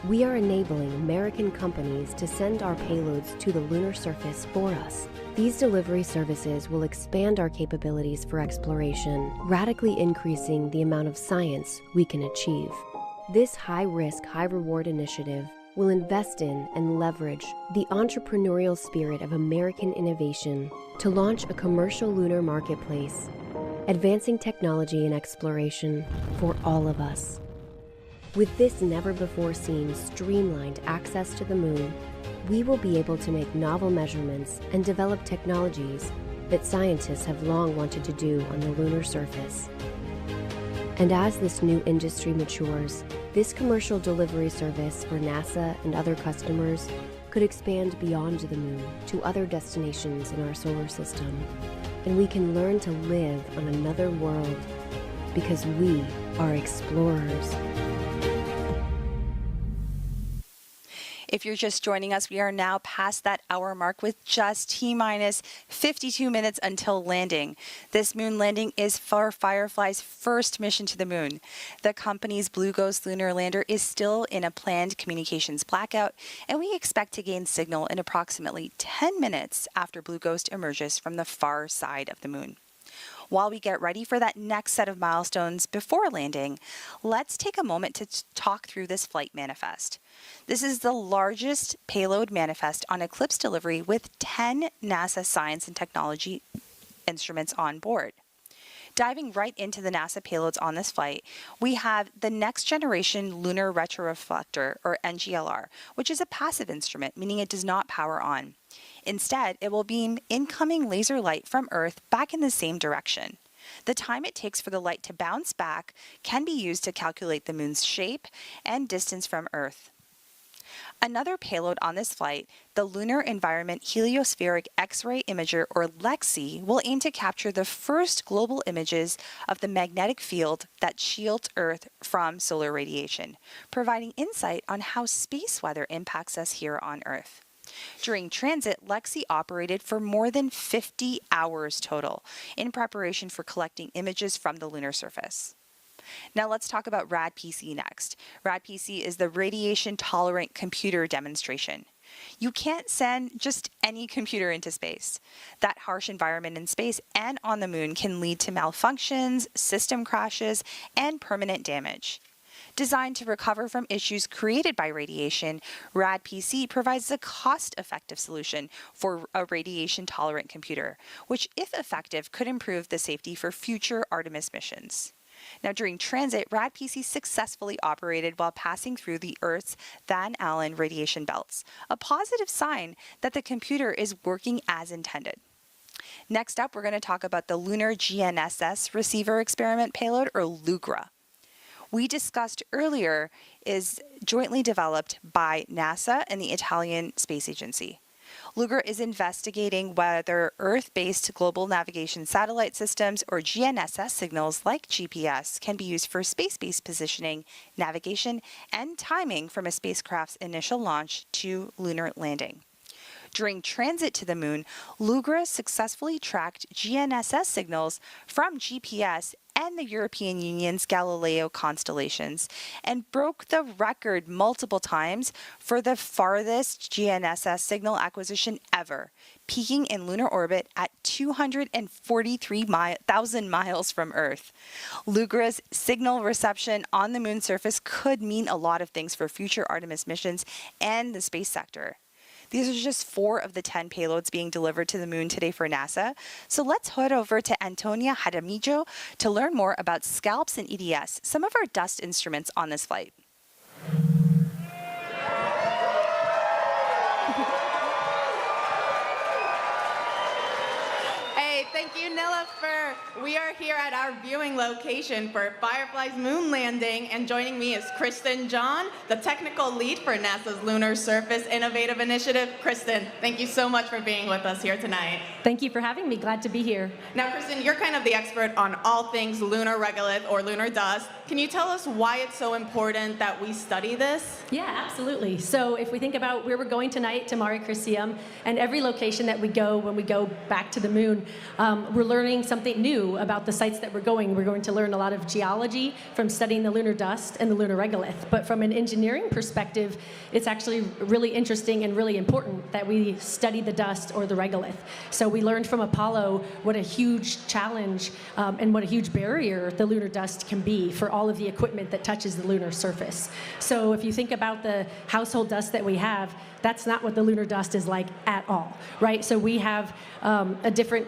We are enabling American companies to send our payloads to the lunar surface for us. These delivery services will expand our capabilities for exploration, radically increasing the amount of science we can achieve. This high-risk, high-reward initiative will invest in and leverage the entrepreneurial spirit of American innovation to launch a commercial lunar marketplace, advancing technology and exploration for all of us. With this never-before-seen streamlined access to the moon, we will be able to make novel measurements and develop technologies that scientists have long wanted to do on the lunar surface. And as this new industry matures, this commercial delivery service for NASA and other customers could expand beyond the moon to other destinations in our solar system. And we can learn to live on another world because we are explorers. If you're just joining us, we are now past that hour mark with just T-minus 52 minutes until landing. This moon landing is for Firefly's first mission to the moon. The company's Blue Ghost lunar lander is still in a planned communications blackout, and we expect to gain signal in approximately 10 minutes after Blue Ghost emerges from the far side of the moon. While we get ready for that next set of milestones before landing, let's take a moment to talk through this flight manifest. This is the largest payload manifest on Eclipse delivery with 10 NASA science and technology instruments on board. Diving right into the NASA payloads on this flight, we have the Next Generation Lunar Retroreflector, or NGLR, which is a passive instrument, meaning it does not power on. Instead, it will beam incoming laser light from Earth back in the same direction. The time it takes for the light to bounce back can be used to calculate the moon's shape and distance from Earth. Another payload on this flight, the Lunar Environment Heliospheric X-ray Imager, or LEXI, will aim to capture the first global images of the magnetic field that shields Earth from solar radiation, providing insight on how space weather impacts us here on Earth. During transit, LEXI operated for more than 50 hours total in preparation for collecting images from the lunar surface. Now let's talk about RAD-PC next. RAD-PC is the radiation-tolerant computer demonstration. You can't send just any computer into space. That harsh environment in space and on the moon can lead to malfunctions, system crashes, and permanent damage. Designed to recover from issues created by radiation, RAD-PC provides a cost-effective solution for a radiation-tolerant computer, which, if effective, could improve the safety for future Artemis missions. Now, during transit, RAD-PC successfully operated while passing through the Earth's Van Allen radiation belts, a positive sign that the computer is working as intended. Next up, we're going to talk about the Lunar GNSS Receiver Experiment Payload, or LUGRA. We discussed earlier is jointly developed by NASA and the Italian Space Agency. LUGRA is investigating whether Earth-based global navigation satellite systems, or GNSS signals like GPS, can be used for space-based positioning, navigation, and timing from a spacecraft's initial launch to lunar landing. During transit to the moon, LUGRA successfully tracked GNSS signals from GPS and the European Union's Galileo constellations and broke the record multiple times for the farthest GNSS signal acquisition ever, peaking in lunar orbit at 243,000 miles from Earth. LUGRA's signal reception on the moon's surface could mean a lot of things for future Artemis missions and the space sector. These are just 4 of the 10 payloads being delivered to the moon today for NASA. So let's head over to Antonia Jaramillo to learn more about SCALPS and EDS, some of our dust instruments on this flight. Thank you, Nilofer. We are here at our viewing location for Firefly's moon landing, and joining me is Kristen John, the technical lead for NASA's Lunar Surface Innovative Initiative. Kristen, thank you so much for being with us here tonight. Thank you for having me. Glad to be here. Now, Kristen, you're kind of the expert on all things lunar regolith or lunar dust. Can you tell us why it's so important that we study this? Yeah, absolutely. So if we think about where we're going tonight, to Mare Crisium, and every location that we go when we go back to the moon, we're we're learning something new about the sites that we're going. We're going to learn a lot of geology from studying the lunar dust and the lunar regolith. But from an engineering perspective, it's actually really interesting and really important that we study the dust or the regolith. So we learned from Apollo what a huge challenge and what a huge barrier the lunar dust can be for all of the equipment that touches the lunar surface. So if you think about the household dust that we have, that's not what the lunar dust is like at all, right? So we have a different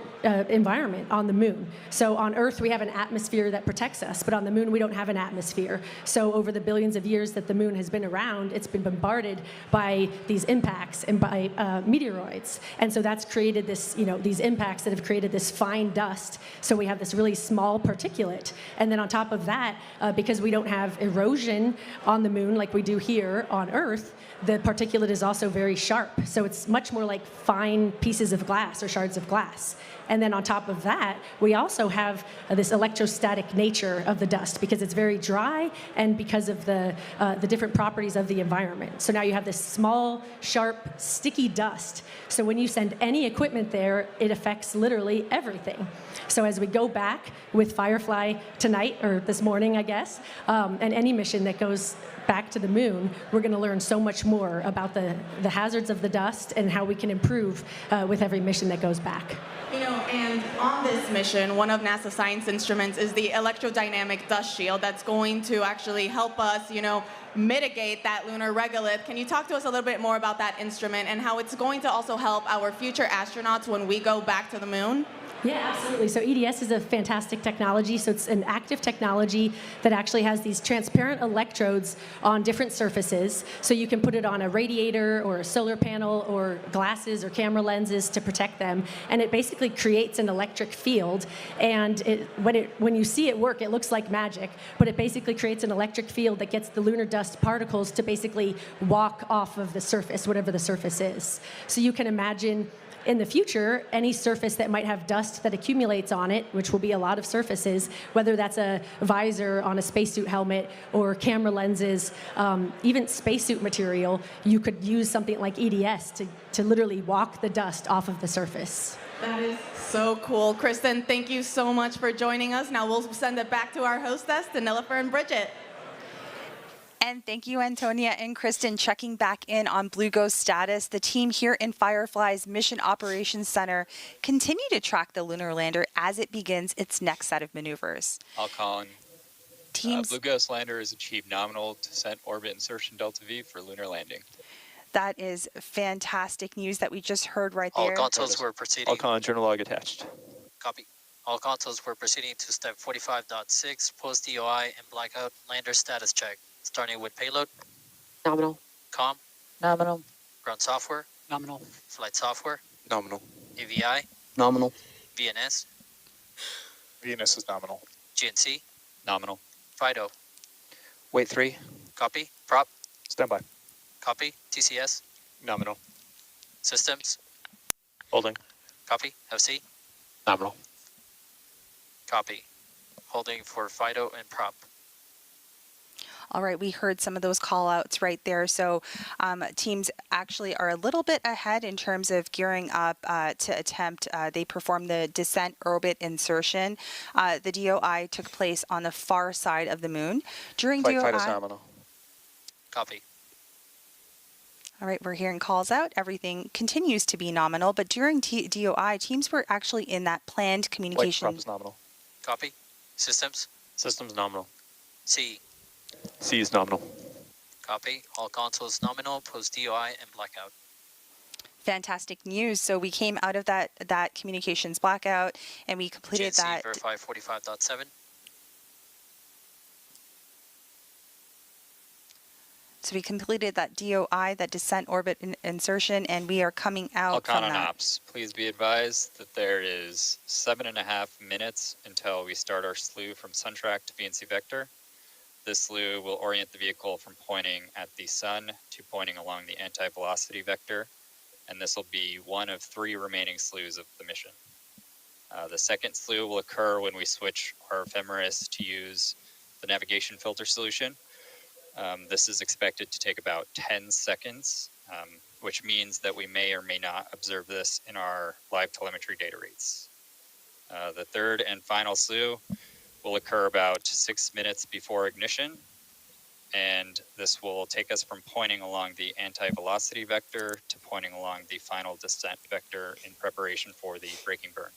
environment on the moon. So on Earth, we have an atmosphere that protects us, but on the moon, we don't have an atmosphere. So over the billions of years that the moon has been around, it's been bombarded by these impacts and by meteoroids. And so that's created this, these impacts that have created this fine dust. So we have this really small particulate. And then on top of that, because we don't have erosion on the moon like we do here on Earth, the particulate is also very sharp. So it's much more like fine pieces of glass or shards of glass. And then on top of that, we also have this electrostatic nature of the dust because it's very dry and because of the different properties of the environment. So now you have this small, sharp, sticky dust. So when you send any equipment there, it affects literally everything. So as we go back with Firefly tonight, or this morning, I guess, and any mission that goes back to the moon, we're going to learn so much more about the hazards of the dust and how we can improve with every mission that goes back. And on this mission, one of NASA's science instruments is the electrodynamic dust shield that's going to actually help us, mitigate that lunar regolith. Can you talk to us a little bit more about that instrument and how it's going to also help our future astronauts when we go back to the moon? Yeah, absolutely. So EDS is a fantastic technology. So it's an active technology that actually has these transparent electrodes on different surfaces. So you can put it on a radiator or a solar panel or glasses or camera lenses to protect them. And it basically creates an electric field. And when you see it work, it looks like magic. But it basically creates an electric field that gets the lunar dust particles to basically walk off of the surface, whatever the surface is. So you can imagine in the future, any surface that might have dust that accumulates on it, which will be a lot of surfaces, whether that's a visor on a spacesuit helmet or camera lenses, even spacesuit material, you could use something like EDS to literally walk the dust off of the surface. That is so cool. Kristen, thank you so much for joining us. Now we'll send it back to our hostess, Nilofer and Bridget. And thank you, Antonia and Kristen, checking back in on Blue Ghost status. The team here in Firefly's Mission Operations Center continue to track the lunar lander as it begins its next set of maneuvers. Alcon. Blue Ghost lander has achieved nominal descent orbit insertion delta V for lunar landing. That is fantastic news that we just heard right there. All consoles were proceeding. Alcon journal log attached. Copy. All consoles were proceeding to step 45.6, post DOI and blackout lander status check. Starting with payload. Nominal. Com. Nominal. Ground software. Nominal. Flight software. Nominal. AVI. Nominal. VNS. VNS is nominal. GNC. Nominal. FIDO. Wait 3. Copy. Prop. Standby. Copy. TCS. Nominal. Systems. Holding. Copy. FC. Nominal. Copy. Holding for FIDO and prop. All right, we heard some of those call outs right there. So teams actually are a little bit ahead in terms of gearing up to attempt. They performed the descent orbit insertion. The DOI took place on the far side of the moon. During Flight DOI, fight is nominal. Copy. all right, we're hearing calls out. Everything continues to be nominal, but during DOI, teams were actually in that planned Flight communication. prop is nominal. Copy. Systems. Systems nominal. C. C is nominal. Copy. All consoles nominal, post DOI and blackout. Fantastic news. So we came out of that communications blackout and we completed GNC that. verify 45.7. So we completed that DOI, that descent orbit insertion, and we are coming out from Alcon and that. Ops, please be advised that there is 7.5 minutes until we start our slew from Suntrack to VNC Vector. This slew will orient the vehicle from pointing at the sun to pointing along the anti-velocity vector, and this will be one of 3 remaining slews of the mission. The second slew will occur when we switch our ephemeris to use the navigation filter solution. This is expected to take about 10 seconds, which means that we may or may not observe this in our live telemetry data rates. The third and final slew will occur about 6 minutes before ignition, and this will take us from pointing along the anti-velocity vector to pointing along the final descent vector in preparation for the braking burn.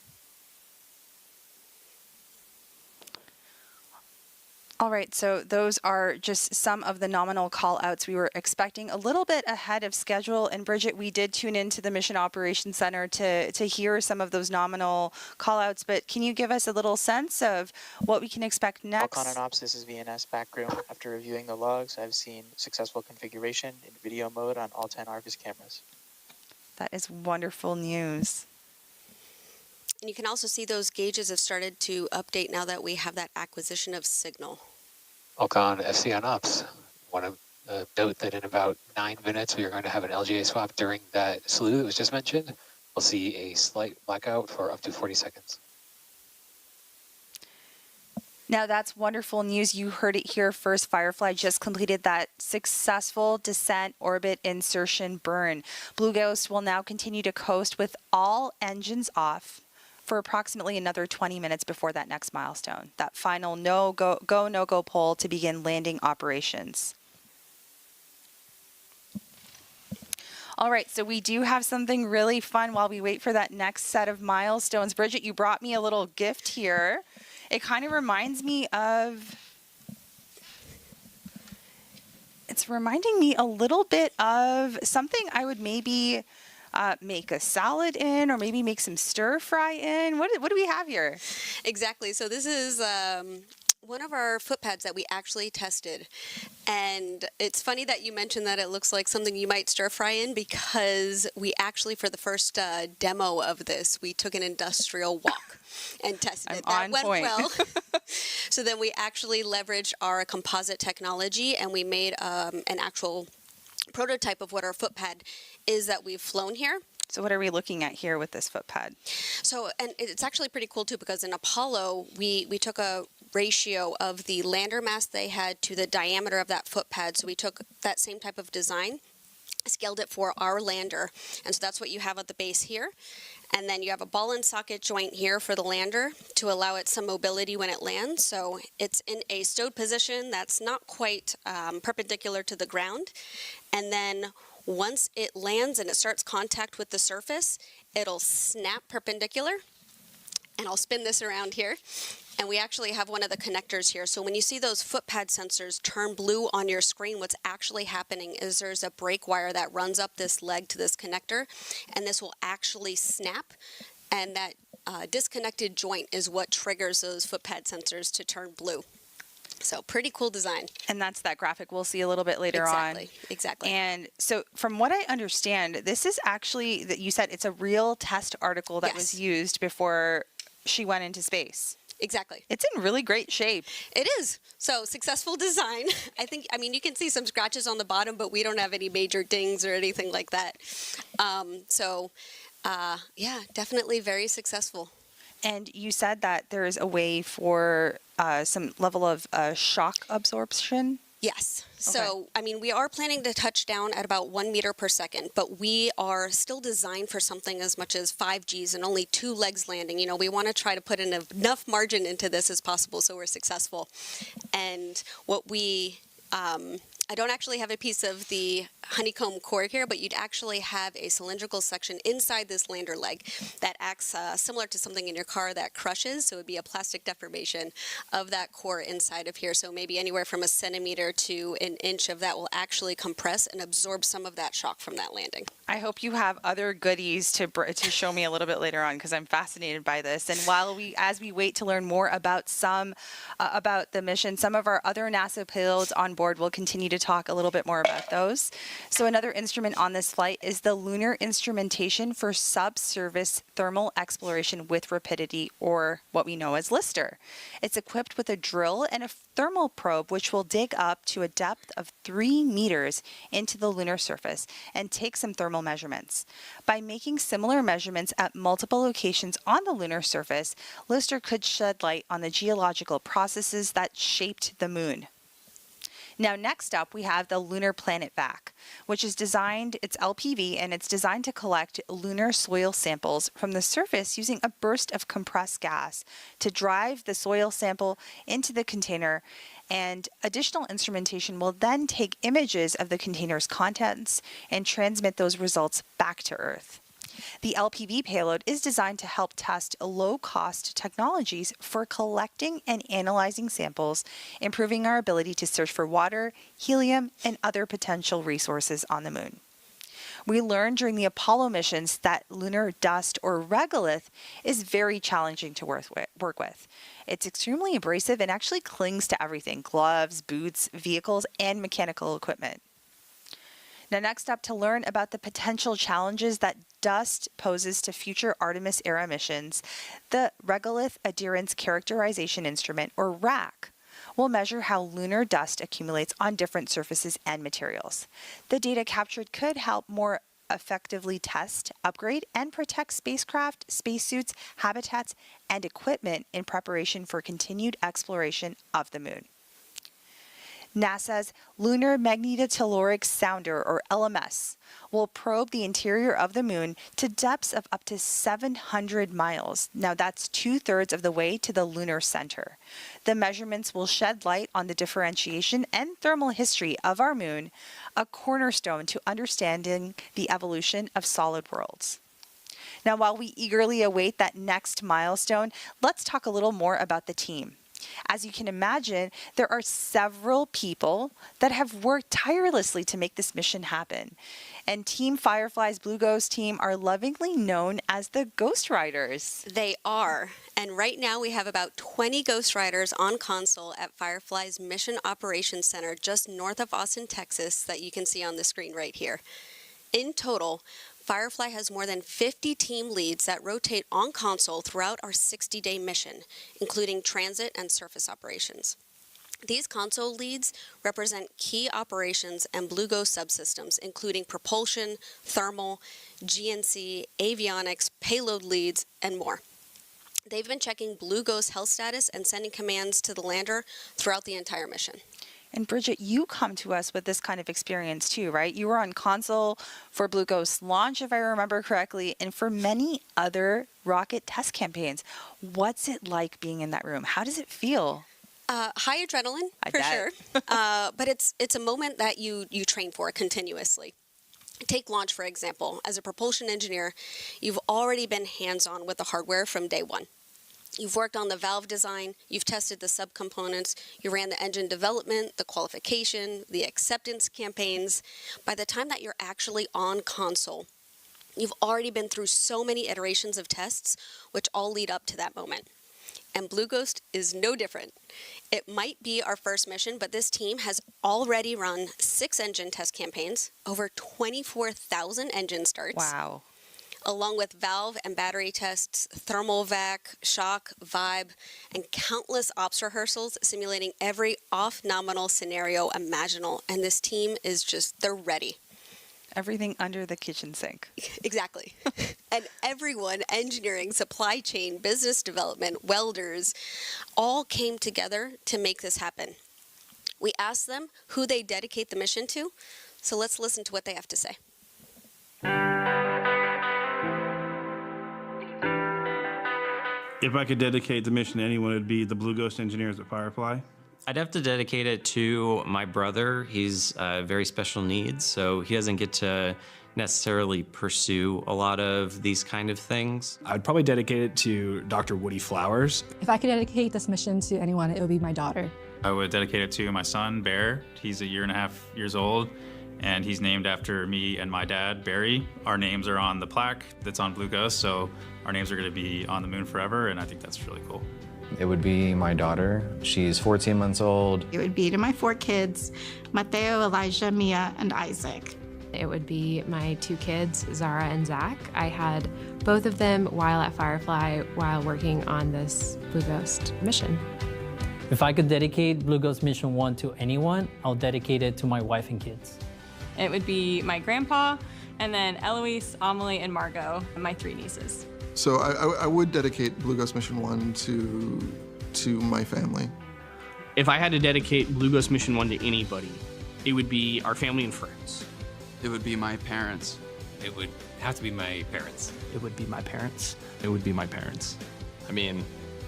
All right, so those are just some of the nominal call-outs. We were expecting a little bit ahead of schedule, and Bridget, we did tune into the Mission Operations Center to hear some of those nominal call-outs, but can you give us a little sense of what we can expect next? Falcon and Ops, this is VNS backroom. After reviewing the logs, I've seen successful configuration in video mode on all 10 Argus cameras. That is wonderful news. And you can also see those gauges have started to update now that we have that acquisition of signal. Falcon FC on Ops. Want to note that in about 9 minutes, we are going to have an LGA swap during that slew that was just mentioned. We'll see a slight blackout for up to 40 seconds. Now that's wonderful news. You heard it here first. Firefly just completed that successful descent orbit insertion burn. Blue Ghost will now continue to coast with all engines off for approximately another 20 minutes before that next milestone, that final no-go poll to begin landing operations. All right, so we do have something really fun while we wait for that next set of milestones. Bridget, you brought me a little gift here. It kind of reminds me of, it's reminding me a little bit of something I would maybe make a salad in, or maybe make some stir fry in. What do we have here? Exactly. So this is one of our foot pads that we actually tested. And it's funny that you mentioned that it looks like something you might stir fry in, because we actually, for the first demo of this, we took an industrial walk and tested it. That went well. So then we actually leveraged our composite technology, and we made an actual prototype of what our foot pad is that we've flown here. So what are we looking at here with this foot pad? So, and it's actually pretty cool too, because in Apollo, we took a ratio of the lander mass they had to the diameter of that foot pad. So we took that same type of design, scaled it for our lander. And so that's what you have at the base here. And then you have a ball and socket joint here for the lander to allow it some mobility when it lands. So it's in a stowed position that's not quite perpendicular to the ground. And then once it lands and it starts contact with the surface, it'll snap perpendicular. And I'll spin this around here. And we actually have one of the connectors here. So when you see those foot pad sensors turn blue on your screen, what's actually happening is there's a brake wire that runs up this leg to this connector, and this will actually snap. And that disconnected joint is what triggers those foot pad sensors to turn blue. So pretty cool design. And that's that graphic we'll see a little bit later on. Exactly. And so from what I understand, this is actually, that you said it's a real test article that was used before she went into space. Exactly. It's in really great shape. It is. So successful design. I mean, you can see some scratches on the bottom, but we don't have any major dings or anything like that. Yeah, definitely very successful. And you said that there is a way for some level of shock absorption? Yes. So, I mean, we are planning to touch down at about 1 meter per second, but we are still designed for something as much as 5 Gs and only 2 legs landing. You know, we want to try to put in enough margin into this as possible so we're successful. And what we, I don't actually have a piece of the honeycomb core here, but you'd actually have a cylindrical section inside this lander leg that acts similar to something in your car that crushes. So it would be a plastic deformation of that core inside of here. So maybe anywhere from a centimeter to an inch of that will actually compress and absorb some of that shock from that landing. I hope you have other goodies to show me a little bit later on, because I'm fascinated by this. And as we wait to learn more about about the mission, some of our other NASA payloads on board will continue to talk a little bit more about those. So another instrument on this flight is the Lunar Instrumentation for Subsurface Thermal Exploration with Rapidity, or what we know as LISTER. It's equipped with a drill and a thermal probe, which will dig up to a depth of 3 meters into the lunar surface and take some thermal measurements. By making similar measurements at multiple locations on the lunar surface, LISTER could shed light on the geological processes that shaped the moon. Now, next up, we have the Lunar Planet Vac, which is designed, it's LPV, and it's designed to collect lunar soil samples from the surface using a burst of compressed gas to drive the soil sample into the container. And additional instrumentation will then take images of the container's contents and transmit those results back to Earth. The LPV payload is designed to help test low-cost technologies for collecting and analyzing samples, improving our ability to search for water, helium, and other potential resources on the moon. We learned during the Apollo missions that lunar dust, or regolith, is very challenging to work with. It's extremely abrasive and actually clings to everything: gloves, boots, vehicles, and mechanical equipment. Now, next up, to learn about the potential challenges that dust poses to future Artemis-era missions, the Regolith Adherence Characterization Instrument, or RAC, will measure how lunar dust accumulates on different surfaces and materials. The data captured could help more effectively test, upgrade, and protect spacecraft, spacesuits, habitats, and equipment in preparation for continued exploration of the moon. NASA's Lunar Magnetotelluric Sounder, or LMS, will probe the interior of the moon to depths of up to 700 miles. Now, that's 2/3 of the way to the lunar center. The measurements will shed light on the differentiation and thermal history of our moon, a cornerstone to understanding the evolution of solid worlds. Now, while we eagerly await that next milestone, let's talk a little more about the team. As you can imagine, there are several people that have worked tirelessly to make this mission happen. And Team Firefly's Blue Ghost team are lovingly known as the Ghost Riders. They are. And right now we have about 20 Ghost Riders on console at Firefly's Mission Operations Center just north of Austin, Texas, that you can see on the screen right here. In total, Firefly has more than 50 team leads that rotate on console throughout our 60-day mission, including transit and surface operations. These console leads represent key operations and Blue Ghost subsystems, including propulsion, thermal, GNC, avionics, payload leads, and more. They've been checking Blue Ghost health status and sending commands to the lander throughout the entire mission. And Bridget, you come to us with this kind of experience too, right? You were on console for Blue Ghost's launch, if I remember correctly, and for many other rocket test campaigns. What's it like being in that room? How does it feel? High adrenaline, for sure. But it's a moment that you train for continuously. Take launch, for example. As a propulsion engineer, you've already been hands-on with the hardware from day one. You've worked on the valve design, you've tested the subcomponents, you ran the engine development, the qualification, the acceptance campaigns. By the time that you're actually on console, you've already been through so many iterations of tests, which all lead up to that moment. And Blue Ghost is no different. It might be our first mission, but this team has already run 6 engine test campaigns, over 24,000 engine starts. Wow. Along with valve and battery tests, thermal vac, shock, vibe, and countless ops rehearsals simulating every off-nominal scenario imaginable. And this team is they're ready. Everything under the kitchen sink. Exactly. And everyone, engineering, supply chain, business development, welders, all came together to make this happen. We asked them who they dedicate the mission to, so let's listen to what they have to say. If I could dedicate the mission to anyone, it would be the Blue Ghost engineers at Firefly. I'd have to dedicate it to my brother. He's very special needs, so he doesn't get to necessarily pursue a lot of these kind of things. I'd probably dedicate it to Dr. Woody Flowers. If I could dedicate this mission to anyone, it would be my daughter. I would dedicate it to my son, Bear. He's 1.5 years old, and he's named after me and my dad, Barry. Our names are on the plaque that's on Blue Ghost, so our names are going to be on the moon forever, and I think that's really cool. It would be my daughter. She's 14 months old. It would be to my 4 kids, Mateo, Elijah, Mia, and Isaac. It would be my 2 kids, Zara and Zach. I had both of them while at Firefly while working on this Blue Ghost mission. If I could dedicate Blue Ghost Mission 1 to anyone, I'll dedicate it to my wife and kids. It would be my grandpa, and then Eloise, Amelie, and Margot, my 3 nieces. So I would dedicate Blue Ghost Mission 1 to my family. If I had to dedicate Blue Ghost Mission 1 to anybody, it would be our family and friends. It would be my parents. It would have to be my parents. It would be my parents. It would be my parents. I mean,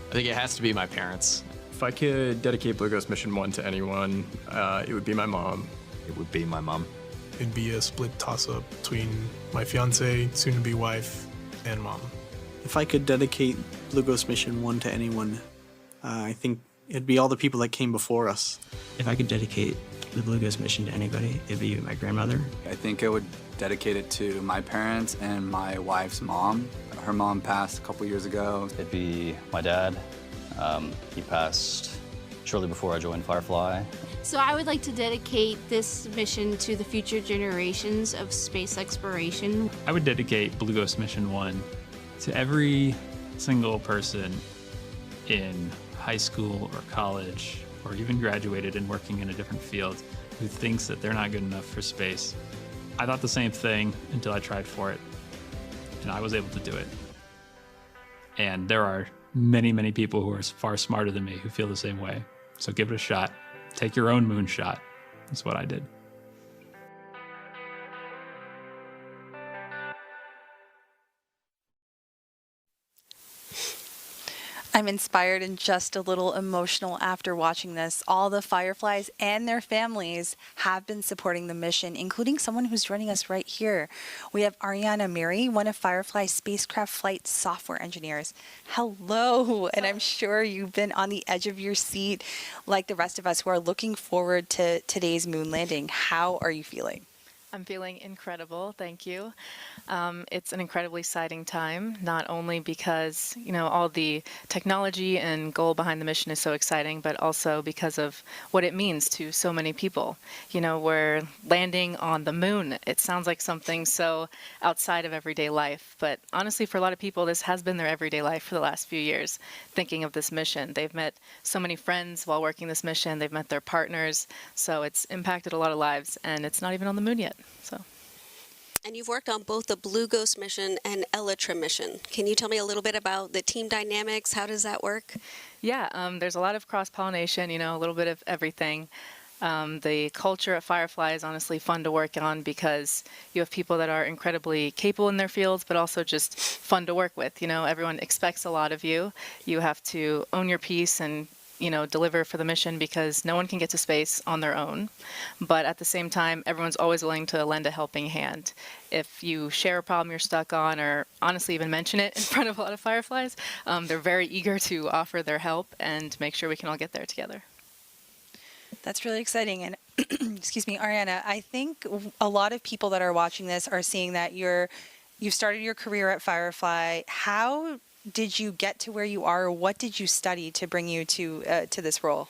I think it has to be my parents. If I could dedicate Blue Ghost Mission 1 to anyone, it would be my mom. It would be my mom. It'd be a split toss-up between my fiance, soon-to-be wife, and mom. If I could dedicate Blue Ghost Mission 1 to anyone, I think it'd be all the people that came before us. If I could dedicate the Blue Ghost Mission to anybody, it'd be my grandmother. I think I would dedicate it to my parents and my wife's mom. Her mom passed a couple years ago. It'd be my dad. He passed shortly before I joined Firefly. So I would like to dedicate this mission to the future generations of space exploration. I would dedicate Blue Ghost Mission 1 to every single person in high school or college or even graduated and working in a different field who thinks that they're not good enough for space. I thought the same thing until I tried for it, and I was able to do it. And there are many, many people who are far smarter than me who feel the same way. So give it a shot. Take your own moonshot. That's what I did. I'm inspired and just a little emotional after watching this. All the Fireflies and their families have been supporting the mission, including someone who's joining us right here. We have Ariana Miri, one of Firefly's spacecraft flight software engineers. Hello, and I'm sure you've been on the edge of your seat like the rest of us who are looking forward to today's moon landing. How are you feeling? I'm feeling incredible, thank you. It's an incredibly exciting time, not only because, all the technology and goal behind the mission is so exciting, but also because of what it means to so many people. We're landing on the moon. It sounds like something so outside of everyday life, but honestly, for a lot of people, this has been their everyday life for the last few years, thinking of this mission. They've met so many friends while working this mission. They've met their partners, so it's impacted a lot of lives, and it's not even on the moon yet. And you've worked on both the Blue Ghost mission and Elytra mission. Can you tell me a little bit about the team dynamics? How does that work? Yeah, there's a lot of cross-pollination, a little bit of everything. The culture at Firefly is honestly fun to work on because you have people that are incredibly capable in their fields, but also just fun to work with. Everyone expects a lot of you. You have to own your piece and deliver for the mission because no one can get to space on their own. But at the same time, everyone's always willing to lend a helping hand. If you share a problem you're stuck on or honestly even mention it in front of a lot of Fireflies, they're very eager to offer their help and make sure we can all get there together. That's really exciting. And excuse me, Ariana, I think a lot of people that are watching this are seeing that you've started your career at Firefly. How did you get to where you are? What did you study to bring you to this role?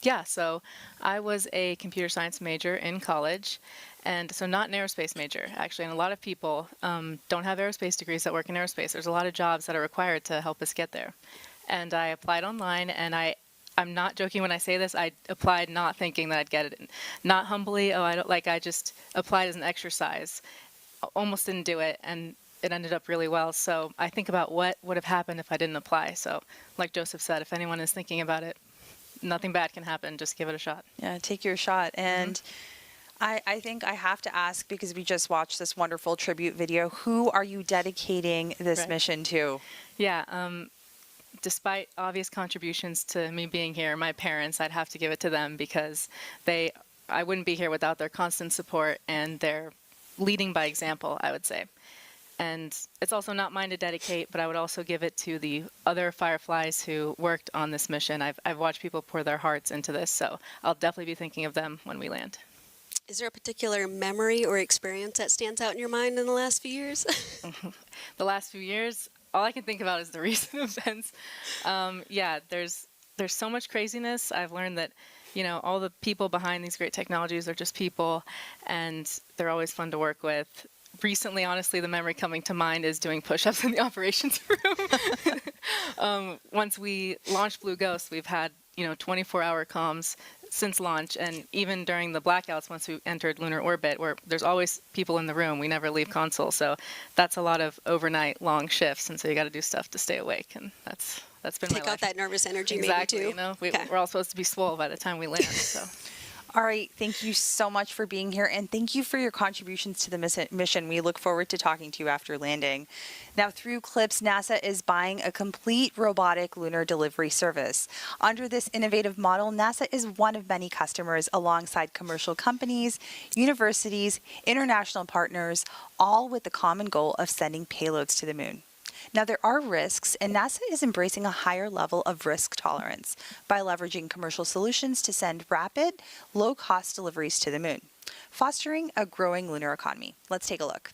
Yeah, so I was a computer science major in college, and so not an aerospace major, actually. And a lot of people don't have aerospace degrees that work in aerospace. There's a lot of jobs that are required to help us get there. And I applied online, and I'm not joking when I say this. I applied not thinking that I'd get it. Not humbly, I just applied as an exercise. Almost didn't do it, and it ended up really well. So I think about what would have happened if I didn't apply. So like Joseph said, if anyone is thinking about it, nothing bad can happen. Just give it a shot. Yeah, take your shot. And I think I have to ask, because we just watched this wonderful tribute video, who are you dedicating this mission to? Yeah, despite obvious contributions to me being here, my parents, I'd have to give it to them because I wouldn't be here without their constant support and their leading by example, I would say. And it's also not mine to dedicate, but I would also give it to the other Fireflies who worked on this mission. I've watched people pour their hearts into this, so I'll definitely be thinking of them when we land. Is there a particular memory or experience that stands out in your mind in the last few years? The last few years, all I can think about is the recent events. Yeah, there's so much craziness. I've learned that, all the people behind these great technologies are just people, and they're always fun to work with. Recently, honestly, the memory coming to mind is doing push-ups in the operations room. Once we launched Blue Ghost, we've had 24-hour comms since launch, and even during the blackouts once we entered lunar orbit, where there's always people in the room, we never leave console. So that's a lot of overnight long shifts, and so you got to do stuff to stay awake, and that's that's been Take my life. out that nervous energy Exactly, maybe too. you know, Okay. we're all supposed to be swole by the time we land, so. All right, thank you so much for being here, and thank you for your contributions to the mission. We look forward to talking to you after landing. Now, through CLIPS, NASA is buying a complete robotic lunar delivery service. Under this innovative model, NASA is one of many customers alongside commercial companies, universities, international partners, all with the common goal of sending payloads to the moon. Now, there are risks, and NASA is embracing a higher level of risk tolerance by leveraging commercial solutions to send rapid, low-cost deliveries to the moon, fostering a growing lunar economy. Let's take a look.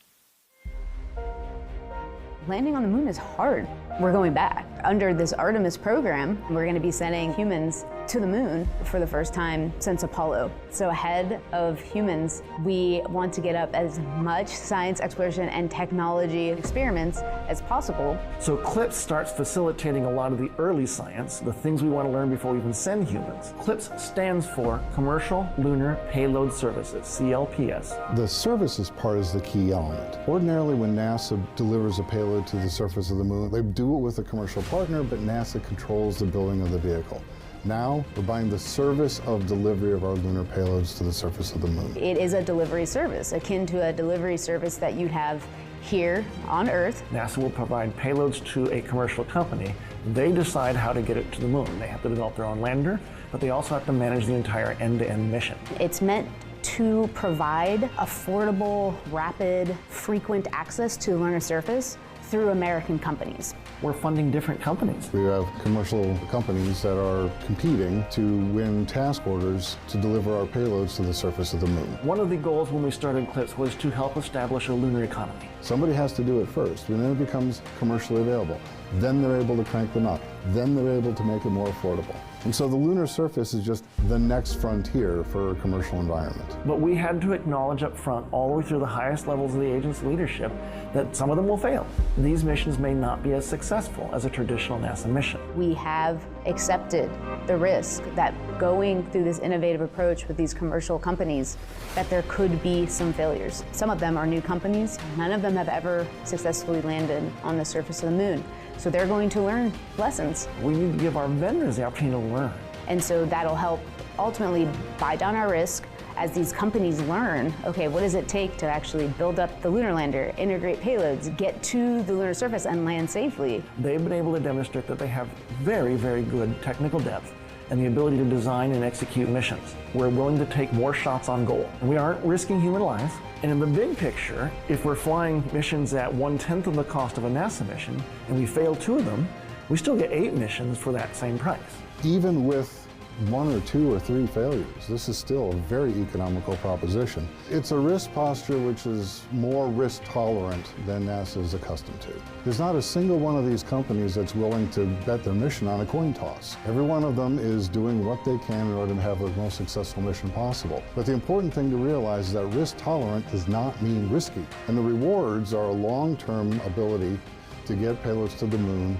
Landing on the moon is hard. We're going back. Under this Artemis program, we're going to be sending humans to the moon for the first time since Apollo. So ahead of humans, we want to get up as much science exploration and technology experiments as possible. So CLIPS starts facilitating a lot of the early science, the things we want to learn before we even send humans. CLIPS stands for Commercial Lunar Payload Services, CLPS. The services part is the key element. Ordinarily, when NASA delivers a payload to the surface of the moon, they do it with a commercial partner, but NASA controls the building of the vehicle. Now, we're buying the service of delivery of our lunar payloads to the surface of the moon. It is a delivery service, akin to a delivery service that you'd have here on Earth. NASA will provide payloads to a commercial company. They decide how to get it to the moon. They have to develop their own lander, but they also have to manage the entire end-to-end mission. It's meant to provide affordable, rapid, frequent access to the lunar surface through American companies. We're funding different companies. We have commercial companies that are competing to win task orders to deliver our payloads to the surface of the moon. One of the goals when we started CLIPS was to help establish a lunar economy. Somebody has to do it first, and then it becomes commercially available. Then they're able to crank them up. Then they're able to make it more affordable. And so the lunar surface is just the next frontier for a commercial environment. But we had to acknowledge up front, all the way through the highest levels of the agency leadership, that some of them will fail. These missions may not be as successful as a traditional NASA mission. We have accepted the risk that going through this innovative approach with these commercial companies, that there could be some failures. Some of them are new companies. None of them have ever successfully landed on the surface of the moon. So they're going to learn lessons. We need to give our vendors the opportunity to learn. And so that'll help ultimately buy down our risk as these companies learn, okay, what does it take to actually build up the lunar lander, integrate payloads, get to the lunar surface and land safely? They've been able to demonstrate that they have very, very good technical depth and the ability to design and execute missions. We're willing to take more shots on goal. And we aren't risking human lives. And in the big picture, if we're flying missions at 1/10 of the cost of a NASA mission, and we fail 2 of them, we still get 8 missions for that same price. Even with 1 or 2 or 3 failures, this is still a very economical proposition. It's a risk posture which is more risk tolerant than NASA is accustomed to. There's not a single one of these companies that's willing to bet their mission on a coin toss. Every one of them is doing what they can in order to have the most successful mission possible. But the important thing to realize is that risk tolerant does not mean risky. And the rewards are a long-term ability to get payloads to the moon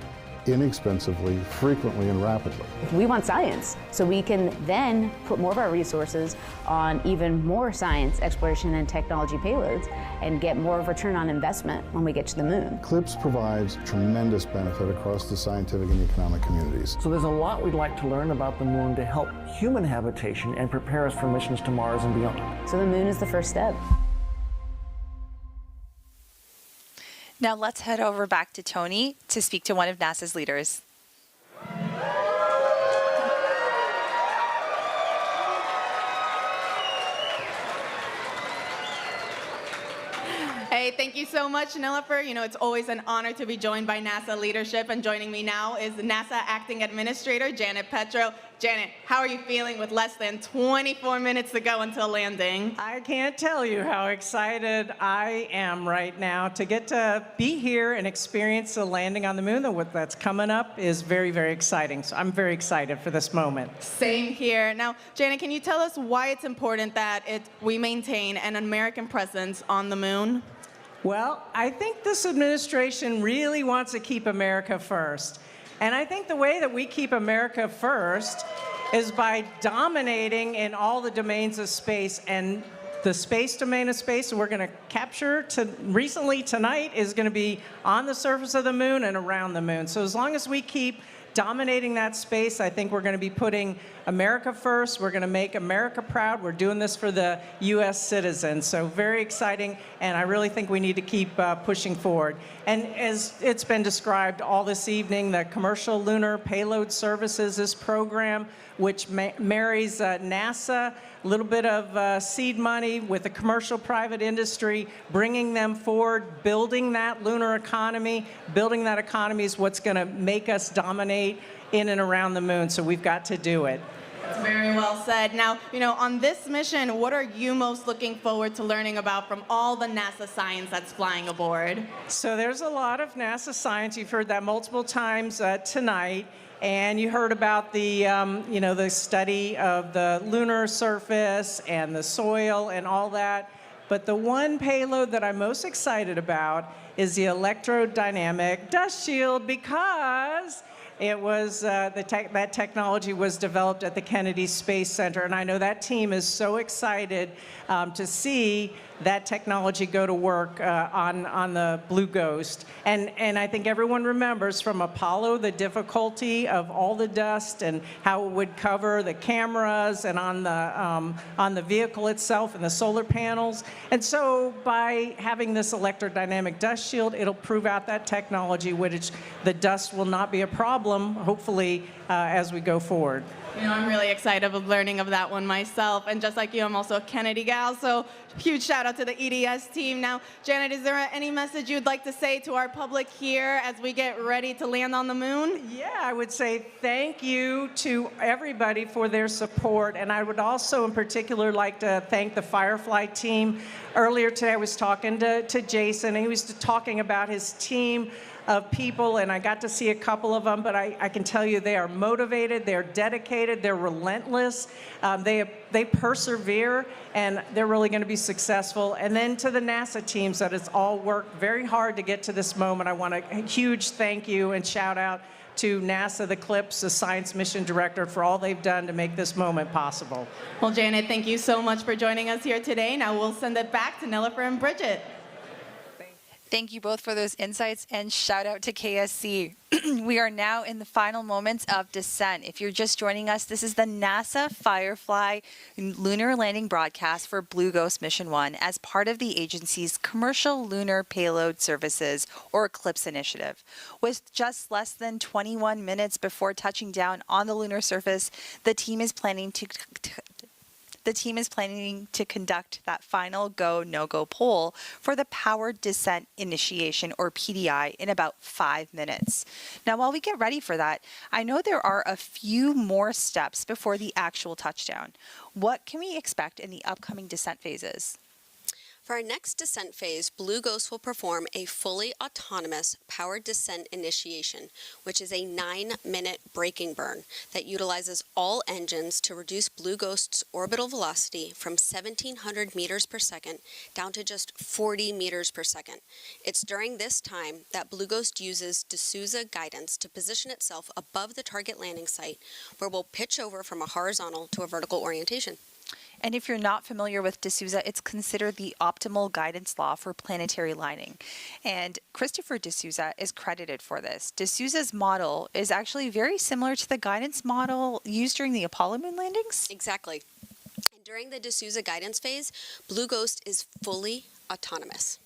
inexpensively, frequently, and rapidly. We want science, so we can then put more of our resources on even more science, exploration, and technology payloads and get more of a return on investment when we get to the moon. CLIPS provides tremendous benefit across the scientific and economic communities. So there's a lot we'd like to learn about the moon to help human habitation and prepare us for missions to Mars and beyond. So the moon is the first step. Now let's head over back to Tony to speak to one of NASA's leaders. Hey, thank you so much, Nilofer. It's always an honor to be joined by NASA leadership, and joining me now is NASA Acting Administrator Janet Petrow. Janet, how are you feeling with less than 24 minutes to go until landing? I can't tell you how excited I am right now to get to be here and experience the landing on the moon. What that's coming up is very, very exciting. So I'm very excited for this moment. Same here. Now, Janet, can you tell us why it's important that we maintain an American presence on the moon? Well, I think this administration really wants to keep America first. And I think the way that we keep America first is by dominating in all the domains of space. And the space domain of space we're going to capture recently tonight is going to be on the surface of the moon and around the moon. So as long as we keep dominating that space. I think we're going to be putting America first. We're going to make America proud. We're doing this for the U.S. citizens. So very exciting, and I really think we need to keep pushing forward. And as it's been described all this evening, the Commercial Lunar Payload Services, this program, which marries NASA, a little bit of seed money with the commercial private industry, bringing them forward, building that lunar economy. Building that economy is what's going to make us dominate in and around the moon, so we've got to do it. That's very well said. Now, on this mission, what are you most looking forward to learning about from all the NASA science that's flying aboard? So there's a lot of NASA science. You've heard that multiple times tonight. And you heard about the, the study of the lunar surface and the soil and all that. But the one payload that I'm most excited about is the electrodynamic dust shield, because it was that technology was developed at the Kennedy Space Center, and I know that team is so excited to see that technology go to work on the Blue Ghost. And I think everyone remembers from Apollo the difficulty of all the dust and how it would cover the cameras and on the vehicle itself and the solar panels. And so by having this electrodynamic dust shield, it'll prove out that technology, which the dust will not be a problem, hopefully, as we go forward. I'm really excited of learning of that one myself. And just like you, I'm also a Kennedy gal, so huge shout out to the EDS team. Now, Janet, is there any message you'd like to say to our public here as we get ready to land on the moon? Yeah, I would say thank you to everybody for their support. And I would also in particular like to thank the Firefly team. Earlier today I was talking to Jason, and he was talking about his team of people, and I got to see a couple of them, but I can tell you they are motivated, they're dedicated, they're relentless, they persevere, and they're really going to be successful. And then to the NASA teams that has all worked very hard to get to this moment, I want a huge thank you and shout out to NASA, the CLIPS, the Science Mission Director, for all they've done to make this moment possible. Well, Janet, thank you so much for joining us here today. Now we'll send it back to Nilofer and Bridget. Thank you both for those insights, and shout out to KSC. We are now in the final moments of descent. If you're just joining us, this is the NASA Firefly lunar landing broadcast for Blue Ghost Mission 1 as part of the agency's Commercial Lunar Payload Services, or CLIPS initiative. With just less than 21 minutes before touching down on the lunar surface, the team is planning to conduct that final go, no-go poll for the Powered Descent Initiation, or PDI, in about 5 minutes. Now, while we get ready for that, I know there are a few more steps before the actual touchdown. What can we expect in the upcoming descent phases? For our next descent phase, Blue Ghost will perform a fully autonomous powered descent initiation, which is a 9-minute braking burn that utilizes all engines to reduce Blue Ghost's orbital velocity from 1,700 meters per second down to just 40 meters per second. It's during this time that Blue Ghost uses D'Souza guidance to position itself above the target landing site, where we'll pitch over from a horizontal to a vertical orientation. And if you're not familiar with D'Souza, it's considered the optimal guidance law for planetary lining. And Christopher D'Souza is credited for this. D'Souza's model is actually very similar to the guidance model used during the Apollo moon landings. Exactly. And during the D'Souza guidance phase, Blue Ghost is fully autonomous.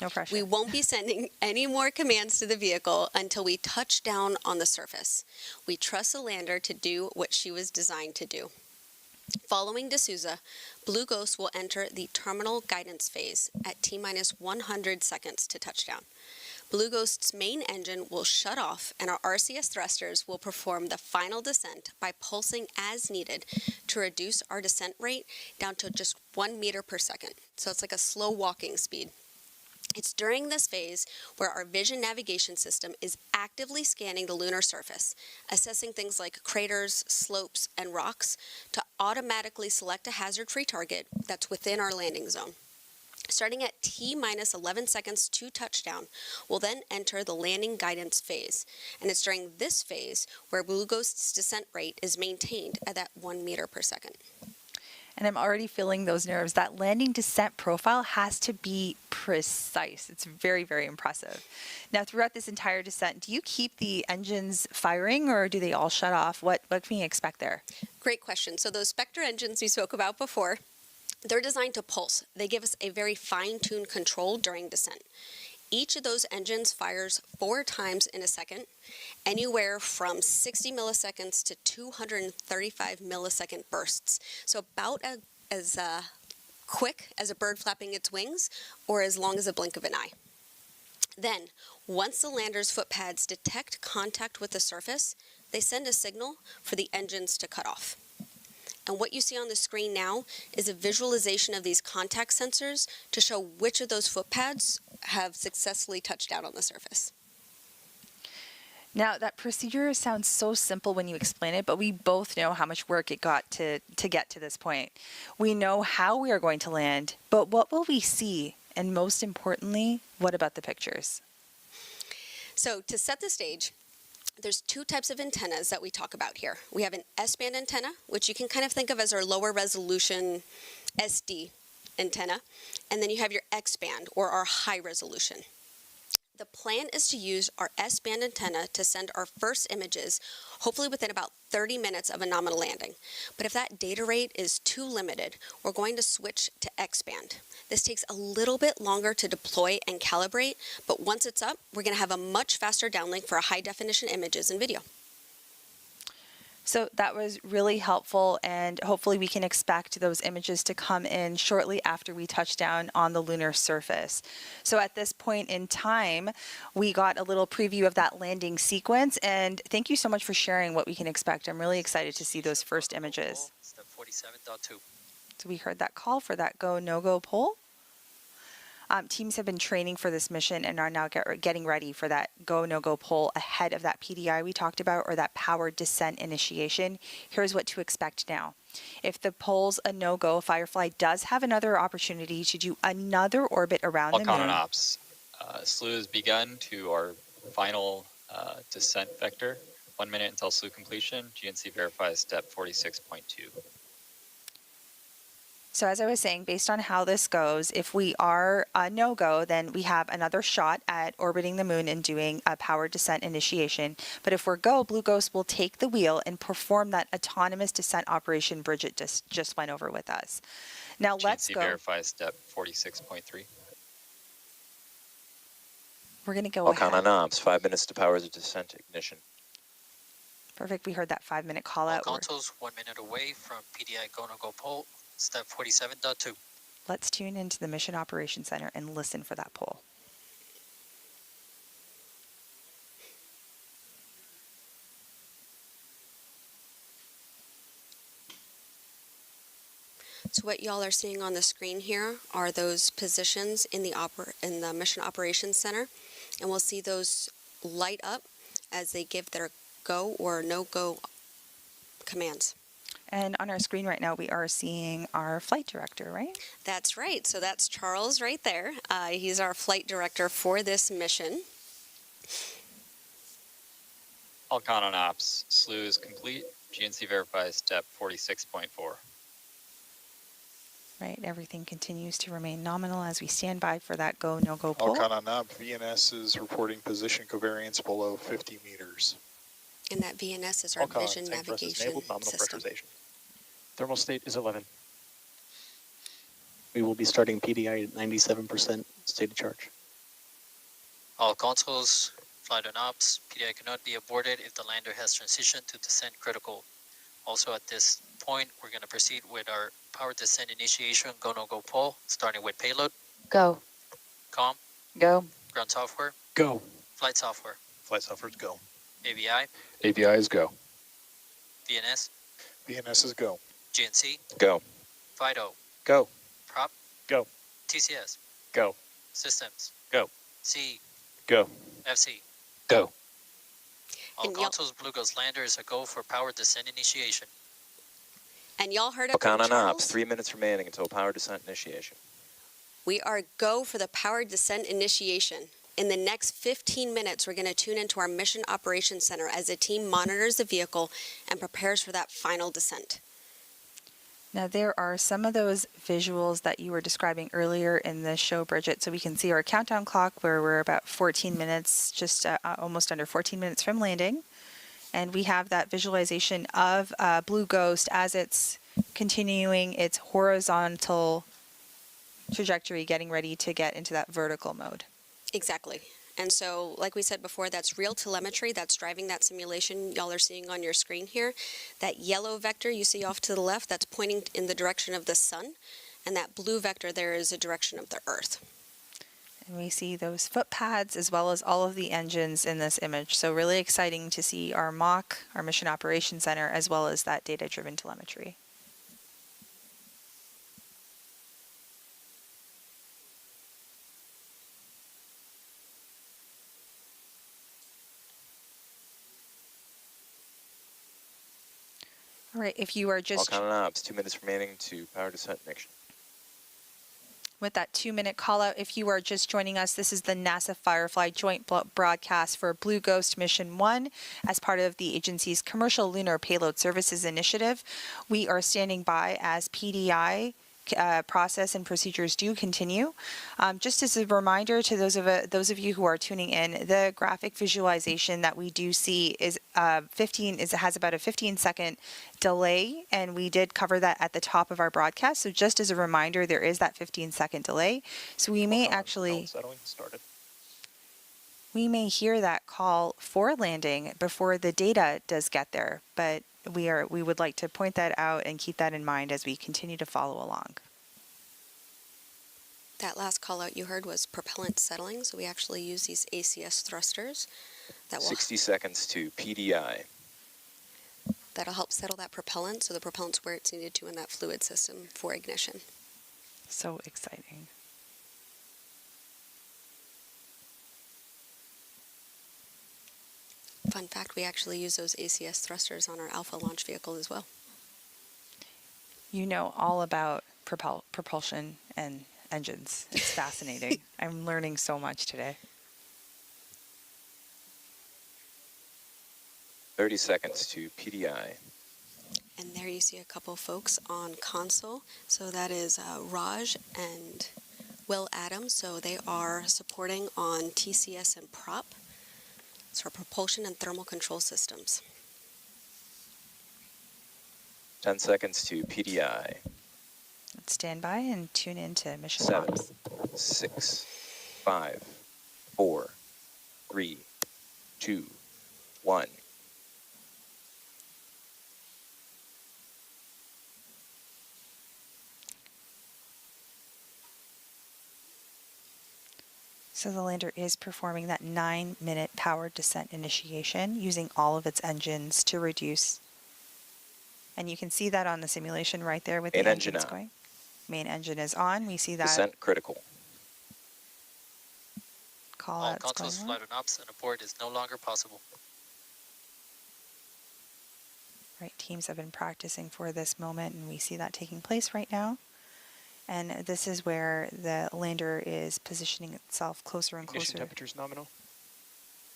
No pressure. We won't be sending any more commands to the vehicle until we touch down on the surface. We trust the lander to do what she was designed to do. Following D'Souza, Blue Ghost will enter the terminal guidance phase at T-minus 100 seconds to touchdown. Blue Ghost's main engine will shut off, and our RCS thrusters will perform the final descent by pulsing as needed to reduce our descent rate down to just 1 meter per second. So it's like a slow walking speed. It's during this phase where our vision navigation system is actively scanning the lunar surface, assessing things like craters, slopes, and rocks to automatically select a hazard-free target that's within our landing zone. Starting at T-minus 11 seconds to touchdown, we'll then enter the landing guidance phase, and it's during this phase where Blue Ghost's descent rate is maintained at that 1 meter per second. And I'm already feeling those nerves. That landing descent profile has to be precise. It's very, very impressive. Now, throughout this entire descent, do you keep the engines firing or do they all shut off? What can we expect there? Great question. So those Spectre engines we spoke about before, they're designed to pulse. They give us a very fine-tuned control during descent. Each of those engines fires 4 times in a second, anywhere from 60 milliseconds to 235 millisecond bursts. So about as quick as a bird flapping its wings or as long as a blink of an eye. Then, once the lander's foot pads detect contact with the surface, they send a signal for the engines to cut off. And what you see on the screen now is a visualization of these contact sensors to show which of those foot pads have successfully touched down on the surface. Now, that procedure sounds so simple when you explain it, but we both know how much work it got to get to this point. We know how we are going to land, but what will we see? And most importantly, what about the pictures? So to set the stage, there's 2 types of antennas that we talk about here. We have an S-band antenna, which you can kind of think of as our lower resolution SD antenna, and then you have your X-band, or our high resolution. The plan is to use our S-band antenna to send our first images, hopefully within about 30 minutes of a nominal landing. But if that data rate is too limited, we're going to switch to X-band. This takes a little bit longer to deploy and calibrate, but once it's up, we're going to have a much faster downlink for high-definition images and video. So that was really helpful, and hopefully we can expect those images to come in shortly after we touch down on the lunar surface. So at this point in time, we got a little preview of that landing sequence, and thank you so much for sharing what we can expect. I'm really excited to see those first images. Step 47.2. So we heard that call for that go, no-go poll. Teams have been training for this mission and are now getting ready for that go, no-go poll ahead of that PDI we talked about, or that powered descent initiation. Here's what to expect now. If the poll's a no-go, Firefly does have another opportunity to do another orbit around the Falcon moon. and ops. SLU has begun to our final descent vector. 1 minute until SLU completion. GNC verifies step 46.2. So as I was saying, based on how this goes, if we are a no-go, then we have another shot at orbiting the moon and doing a powered descent initiation. But if we're go, Blue Ghost will take the wheel and perform that autonomous descent operation Bridget just went over with us. Now let's GNC go. verifies step 46.3. We're going to go Falcon ahead. on ops, 5 minutes to power the descent ignition. Perfect. We heard that 5-minute call out. Consoles 1 minute away from PDI go, no-go poll. Step 47.2. Let's tune into the Mission Operations Center and listen for that poll. So what y'all are seeing on the screen here are those positions in the Mission Operations Center, and we'll see those light up as they give their go or no-go commands. And on our screen right now, we are seeing our flight director, right? That's right. So that's Charles right there. He's our flight director for this mission. Falcon on ops. SLU is complete. GNC verifies step 46.4. Right, everything continues to remain nominal as we stand by for that go, no-go poll. Falcon on op. VNS is reporting position covariance below 50 meters. And that VNS is our vision navigation system. Thermal state is 11. We will be starting PDI at 97% state of charge. All consoles, flight on ops. PDI cannot be aborted if the lander has transitioned to descent critical. Also at this point, we're going to proceed with our power descent initiation go, no-go poll, starting with payload. Go. COM. Go. Ground software. Go. Flight software. Flight software is go. AVI. AVI is go. VNS. VNS is go. GNC. Go. FIDO. Go. Prop. Go. TCS. Go. Systems. Go. C. Go. FC. Go. All consoles, Blue Ghost lander is a go for power descent initiation. And y'all heard it from Falcon on Charles. ops, 3 minutes remaining until power descent initiation. We are go for the powered descent initiation. In the next 15 minutes, we're going to tune into our Mission Operations Center as the team monitors the vehicle and prepares for that final descent. Now there are some of those visuals that you were describing earlier in the show, Bridget. So we can see our countdown clock where we're about 14 minutes, just almost under 14 minutes from landing. And we have that visualization of Blue Ghost as it's continuing its horizontal trajectory, getting ready to get into that vertical mode. Exactly. And so, like we said before, that's real telemetry that's driving that simulation y'all are seeing on your screen here. That yellow vector you see off to the left, that's pointing in the direction of the sun. And that blue vector there is the direction of the Earth. And we see those foot pads as well as all of the engines in this image. So really exciting to see our MOC, our Mission Operations Center, as well as that data-driven telemetry. All right, if you are just... All count ops, 2 minutes remaining to power descent ignition. With that 2-minute call out, if you are just joining us, this is the NASA Firefly joint broadcast for Blue Ghost Mission 1 as part of the agency's Commercial Lunar Payload Services Initiative. We are standing by as PDI process and procedures do continue. Just as a reminder to those of you who are tuning in, the graphic visualization that we do see is has about a 15-second delay, and we did cover that at the top of our broadcast. So just as a reminder, there is that 15-second delay. So we may we may hear that call for landing before the data does get there, but we would like to point that out and keep that in mind as we continue to follow along. That last call out you heard was propellant settling, so we actually use these ACS thrusters that will 60 seconds to PDI. That'll help settle that propellant, so the propellant's where it's needed to in that fluid system for ignition. So exciting. Fun fact, we actually use those ACS thrusters on our Alpha launch vehicle as well. You know all about propulsion and engines. It's fascinating. I'm learning so much today. 30 seconds to PDI. And there you see a couple folks on console. So that is Raj and Will Adams. So they are supporting on TCS and prop. It's for propulsion and thermal control systems. 10 seconds to PDI. Let's stand by and tune in to Mission 7, Ops. 6, 5, 4, 3, 2, 1. So the lander is performing that 9-minute powered descent initiation using all of its engines to reduce. And you can see that on the simulation right there with Main the engine engines on. going. Main engine is on. We see that. Descent critical. Call All outs controls, going flight on ops, and abort is no longer possible. Right, teams have been practicing for this moment, and we see that taking place right now. And this is where the lander is positioning itself closer and Ignition closer. temperatures nominal.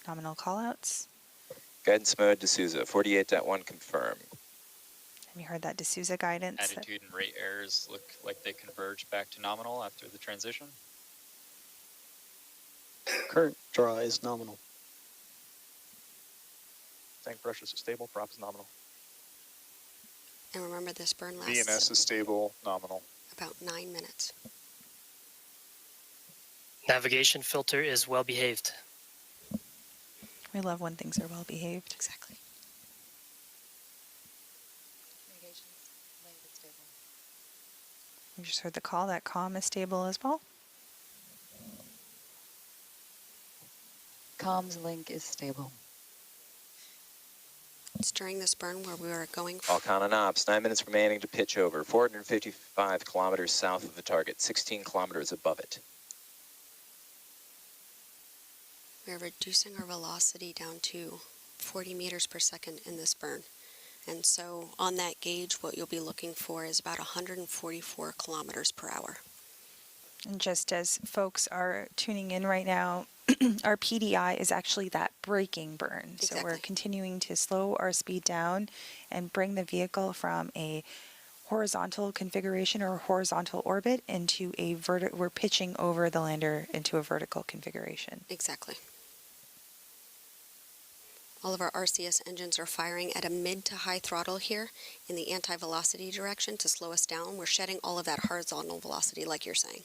Nominal callouts. Guidance mode D'Souza, 48.1 confirm. And we heard that D'Souza guidance. Attitude and rate errors look like they converge back to nominal after the transition. Current draw is nominal. Tank pressures are stable, prop is nominal. And remember, this burn lasts VNS is stable, nominal. about 9 minutes. Navigation filter is well behaved. We love when things are well behaved. Exactly. We just heard the call. That comm is stable as well. Comms link is stable. It's during this burn where we are going All count on ops, 9 minutes remaining to pitch over. 455 kilometers south of the target, 16 kilometers above it. We're reducing our velocity down to 40 meters per second in this burn. And so on that gauge, what you'll be looking for is about 144 kilometers per hour. And just as folks are tuning in right now, our PDI is actually that braking burn. So we're continuing to slow our speed down and bring the vehicle from a horizontal configuration or horizontal orbit into a we're pitching over the lander into a vertical configuration. Exactly. All of our RCS engines are firing at a mid to high throttle here in the anti-velocity direction to slow us down. We're shedding all of that horizontal velocity like you're saying.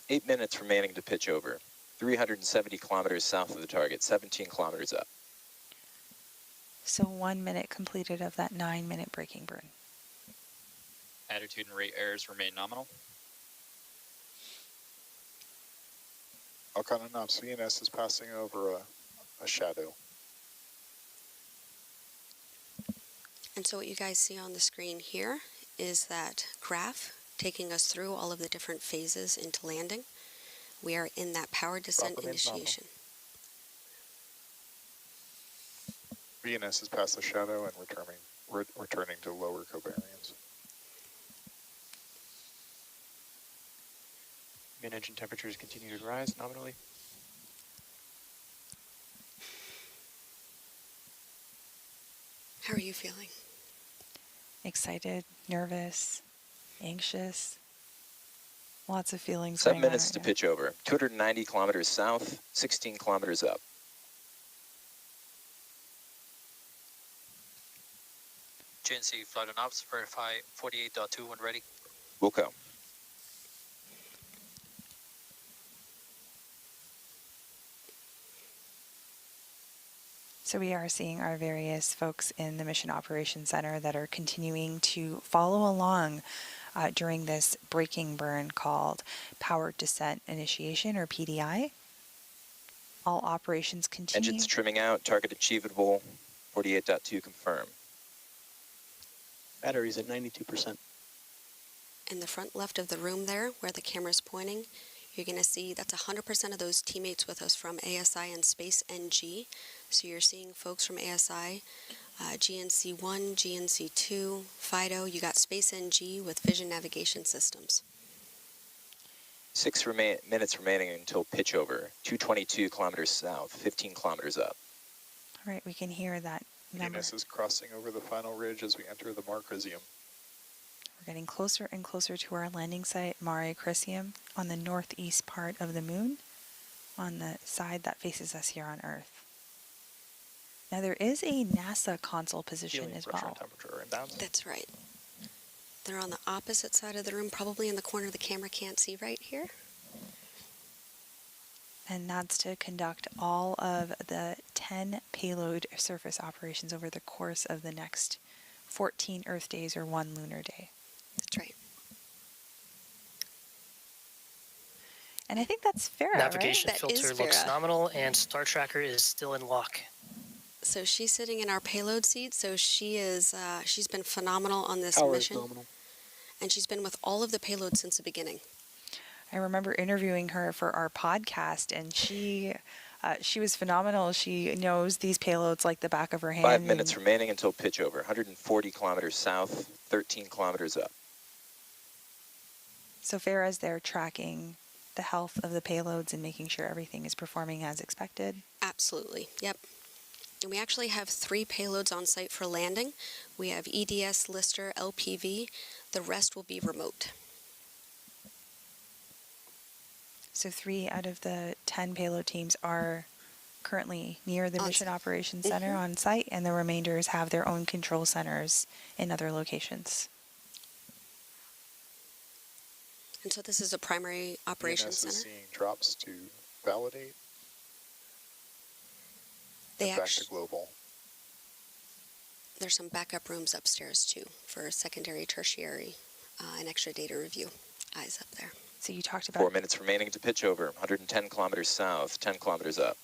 Eight minutes remaining to pitch over. 370 kilometers south of the target, 17 kilometers up. So 1 minute completed of that 9-minute braking burn. Attitude and rate errors remain nominal. Alcon and ops, VNS is passing over a shadow. And so what you guys see on the screen here is that graph taking us through all of the different phases into landing. We are in that power descent initiation. VNS is past the shadow and returning to lower covariance. Main engine temperatures continue to rise nominally. How are you feeling? Excited, nervous, anxious. Lots of feelings. 7 minutes to pitch over. 290 kilometers south, 16 kilometers up. GNC flight on ops, verify 48.2 when ready. We'll go. So we are seeing our various folks in the Mission Operations Center that are continuing to follow along during this braking burn called Power Descent Initiation, or PDI. All operations continue. Engines trimming out, target achievable, 48.2 confirm. Batteries at 92%. In the front left of the room there, where the camera's pointing, you're going to see that's 100% of those teammates with us from ASI and Space NG. So you're seeing folks from ASI, GNC1, GNC2, FIDO. You got Space NG with Vision Navigation Systems. 6 minutes remaining until pitch over. 222 kilometers south, 15 kilometers up. All right, we can hear that number. VNS is crossing over the final ridge as we enter the Mare Crisium. We're getting closer and closer to our landing site, Mare Crisium, on the northeast part of the moon, on the side that faces us here on Earth. Now there is a NASA console position as well. That's right. They're on the opposite side of the room, probably in the corner the camera can't see right here. And that's to conduct all of the 10 payload surface operations over the course of the next 14 Earth days or 1 lunar day. That's right. And I think that's fair, Navigation right? filter looks nominal, and Star Tracker is still in lock. So she's sitting in our payload seat. So she is. She's been phenomenal on this Power mission, is nominal. and she's been with all of the payloads since the beginning. I remember interviewing her for our podcast, and she was phenomenal. She knows these payloads like the back of her hand. 5 minutes remaining until pitch over. 140 kilometers south, 13 kilometers up. So fair as they're tracking the health of the payloads and making sure everything is performing as expected. Absolutely. Yep. And we actually have 3 payloads on site for landing. We have EDS, Lister, LPV. The rest will be remote. So 3 out of the 10 payload teams are currently near the Mission Operations Center on site, and the remainders have their own control centers in other locations. And so this is a primary operations VNS center. is seeing drops to validate. They back to global. There's some backup rooms upstairs too for secondary, tertiary, and extra data review. Eyes up there. So you talked about 4 minutes remaining to pitch over. 110 kilometers south, 10 kilometers up.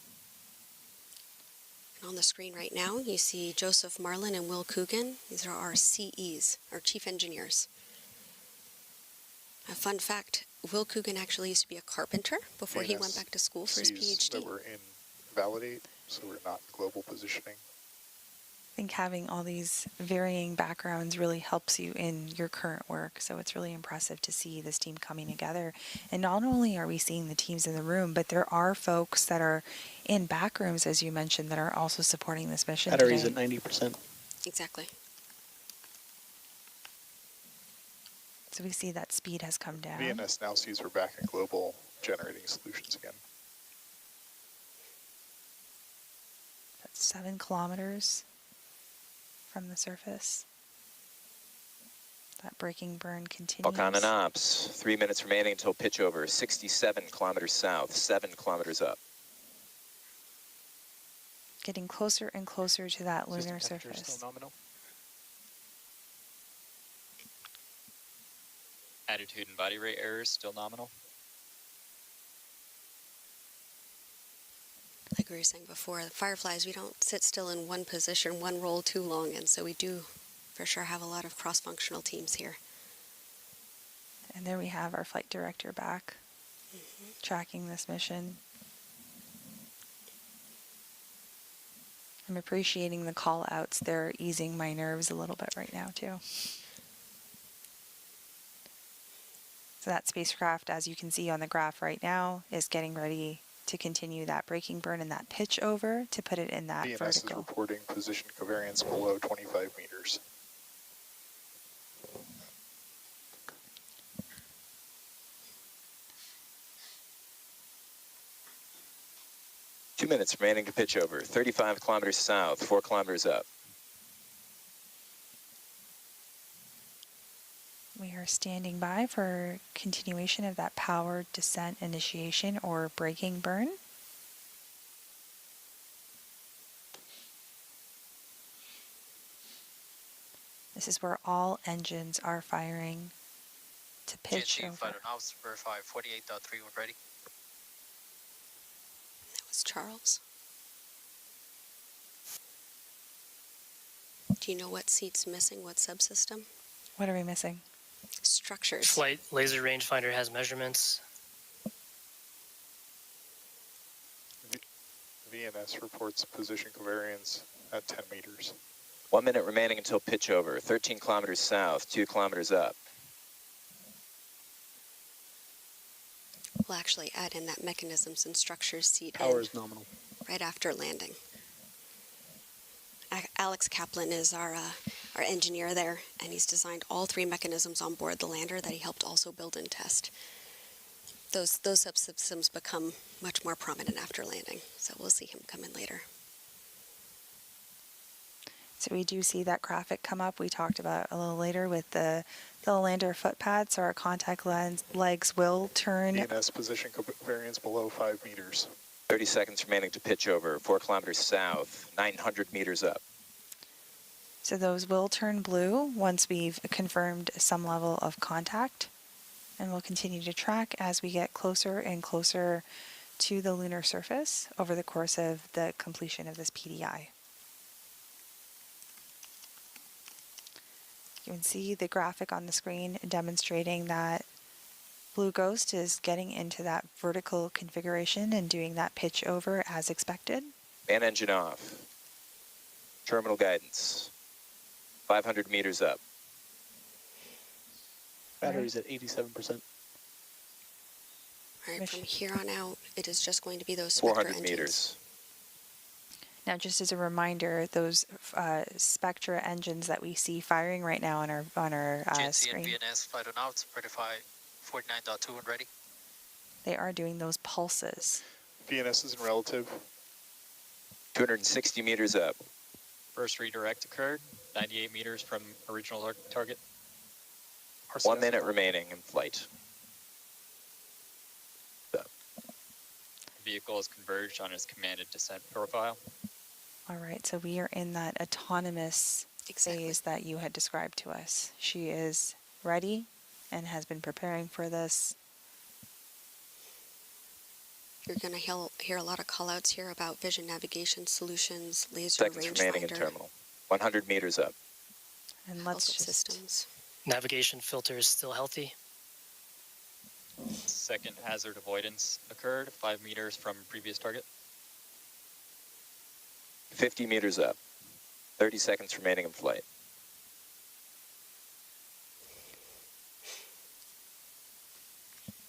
And on the screen right now, you see Joseph Marlin and Will Coogan. These are our CEs, our chief engineers. A fun fact, Will Coogan actually used to be a carpenter before he went back to school for his PhD. That we're in validate, so we're not global positioning. I think having all these varying backgrounds really helps you in your current work. So it's really impressive to see this team coming together. And not only are we seeing the teams in the room, but there are folks that are in back rooms, as you mentioned, that are also supporting this mission Batteries today. at 90%. Exactly. So we see that speed has come down. VNS now sees we're back in global generating solutions again. That's 7 kilometers from the surface. That braking burn continues. Falcon and ops, 3 minutes remaining until pitch over, 67 kilometers south, 7 kilometers up. Getting closer and closer to that lunar System temperature surface. still nominal. Attitude and body rate errors still nominal. Like we were saying before, the Fireflies, we don't sit still in one position, one role too long, and so we do for sure have a lot of cross-functional teams here. And there we have our flight director back, tracking this mission. I'm appreciating the call-outs. They're easing my nerves a little bit right now, too. So that spacecraft, as you can see on the graph right now, is getting ready to continue that braking burn and that pitch over to put it in that VNS vertical. is reporting position covariance below 25 meters. Two minutes remaining to pitch over, 35 kilometers south, 4 kilometers up. We are standing by for continuation of that powered descent initiation or braking burn. This is where all engines are firing to pitch GNC over. flight on ops, verify 48.3 when ready. That was Charles. Do you know what seat's missing, what subsystem? What are we missing? Structures. Flight laser rangefinder has measurements. VNS reports position covariance at 10 meters. 1 minute remaining until pitch over, 13 kilometers south, 2 kilometers up. We'll actually add in that mechanisms and structures seat Power in is nominal. right after landing. Alex Kaplan is our engineer there, and he's designed all 3 mechanisms on board the lander that he helped also build and test. Those subsystems become much more prominent after landing, so we'll see him come in later. So we do see that graphic come up we talked about a little later with the lander foot pad, so our contact legs will turn. VNS position covariance below 5 meters. 30 seconds remaining to pitch over, 4 kilometers south, 900 meters up. So those will turn blue once we've confirmed some level of contact. And we'll continue to track as we get closer and closer to the lunar surface over the course of the completion of this PDI. You can see the graphic on the screen demonstrating that Blue Ghost is getting into that vertical configuration and doing that pitch over as expected. Man engine off. Terminal guidance. 500 meters up. Batteries at 87%. All right, from here on out, it is just going to be those Spectra 400 engines. meters. Now, just as a reminder, those Spectra engines that we see firing right now on our GNC screen, and VNS flight on ops, verify 49.2 when ready. they are doing those pulses. VNS is in relative. 260 meters up. First redirect occurred, 98 meters from original target. 1 minute remaining in flight. The vehicle is converged on its commanded descent profile. All right, so we are in that autonomous phase that you had described to us. She is ready and has been preparing for this. You're going to hear a lot of call-outs here about vision navigation solutions, laser Seconds remaining in rangefinder, terminal. 100 meters up. And let's health just systems. Navigation filter is still healthy. Second hazard avoidance occurred, 5 meters from previous target. 50 meters up. 30 seconds remaining in flight.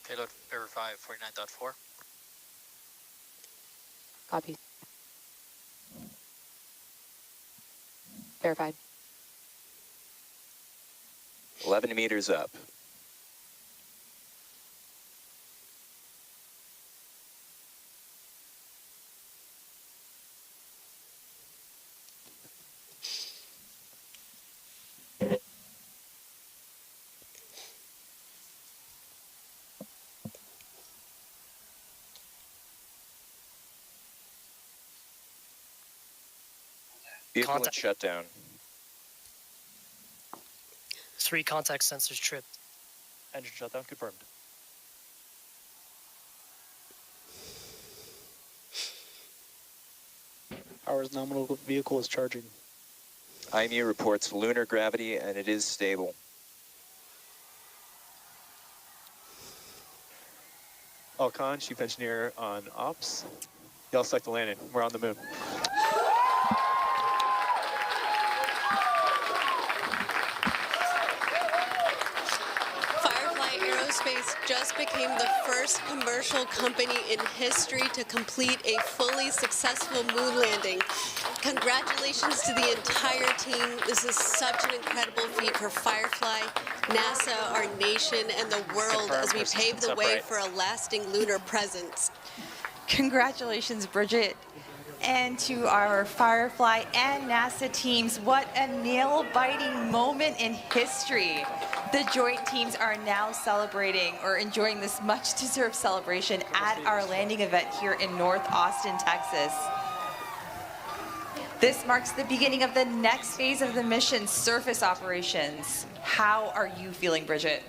Payload verify 49.4. Copy. Verified. 11 meters up. Vehicle and shutdown. 3 contact sensors tripped. Engine shutdown confirmed. Power's nominal vehicle is charging. IMU reports lunar gravity and it is stable. Alcon, Chief Engineer on Ops. Y'all select the landing. We're on the moon. Firefly Aerospace just became the first commercial company in history to complete a fully successful moon landing. Congratulations to the entire team. This is such an incredible feat for Firefly, NASA, our nation, and the world as we pave the way for a lasting lunar presence. Congratulations, Bridget. And to our Firefly and NASA teams, what a nail-biting moment in history. The joint teams are now celebrating or enjoying this much-deserved celebration at our landing event here in North Austin, Texas. This marks the beginning of the next phase of the mission, surface operations. How are you feeling, Bridget?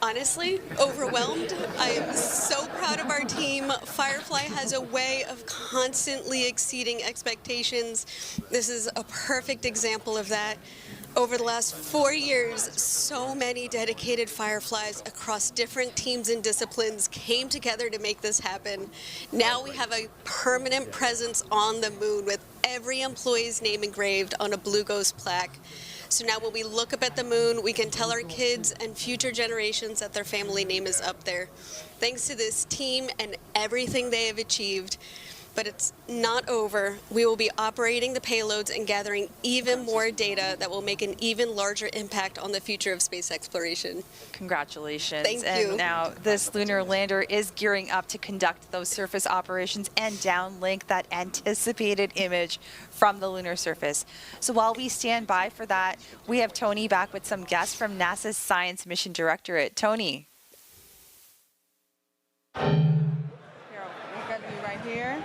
Honestly, overwhelmed. I am so proud of our team. Firefly has a way of constantly exceeding expectations. This is a perfect example of that. Over the last 4 years, so many dedicated Fireflies across different teams and disciplines came together to make this happen. Now we have a permanent presence on the moon with every employee's name engraved on a Blue Ghost plaque. So now when we look up at the moon, we can tell our kids and future generations that their family name is up there. Thanks to this team and everything they have achieved. But it's not over. We will be operating the payloads and gathering even more data that will make an even larger impact on the future of space exploration. Congratulations. Thank you. And now this lunar lander is gearing up to conduct those surface operations and downlink that anticipated image from the lunar surface. So while we stand by for that, we have Tony back with some guests from NASA's Science Mission Directorate. Tony. Here, we're going to be right here.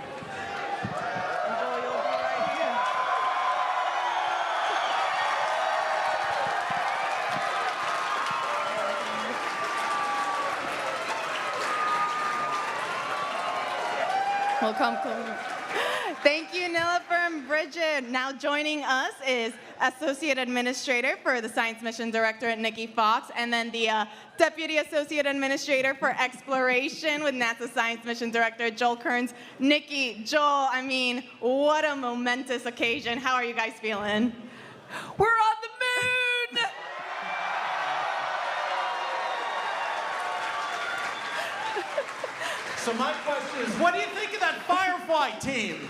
Welcome. Thank you, Nilofer and Bridget. Now joining us is Associate Administrator for the Science Mission Directorate, Nikki Fox, and then the Deputy Associate Administrator for Exploration with NASA Science Mission Director, Joel Kearns. Nikki, Joel, I mean, what a momentous occasion. How are you guys feeling? We're on the moon! So my question is, what do you think of that Firefly team?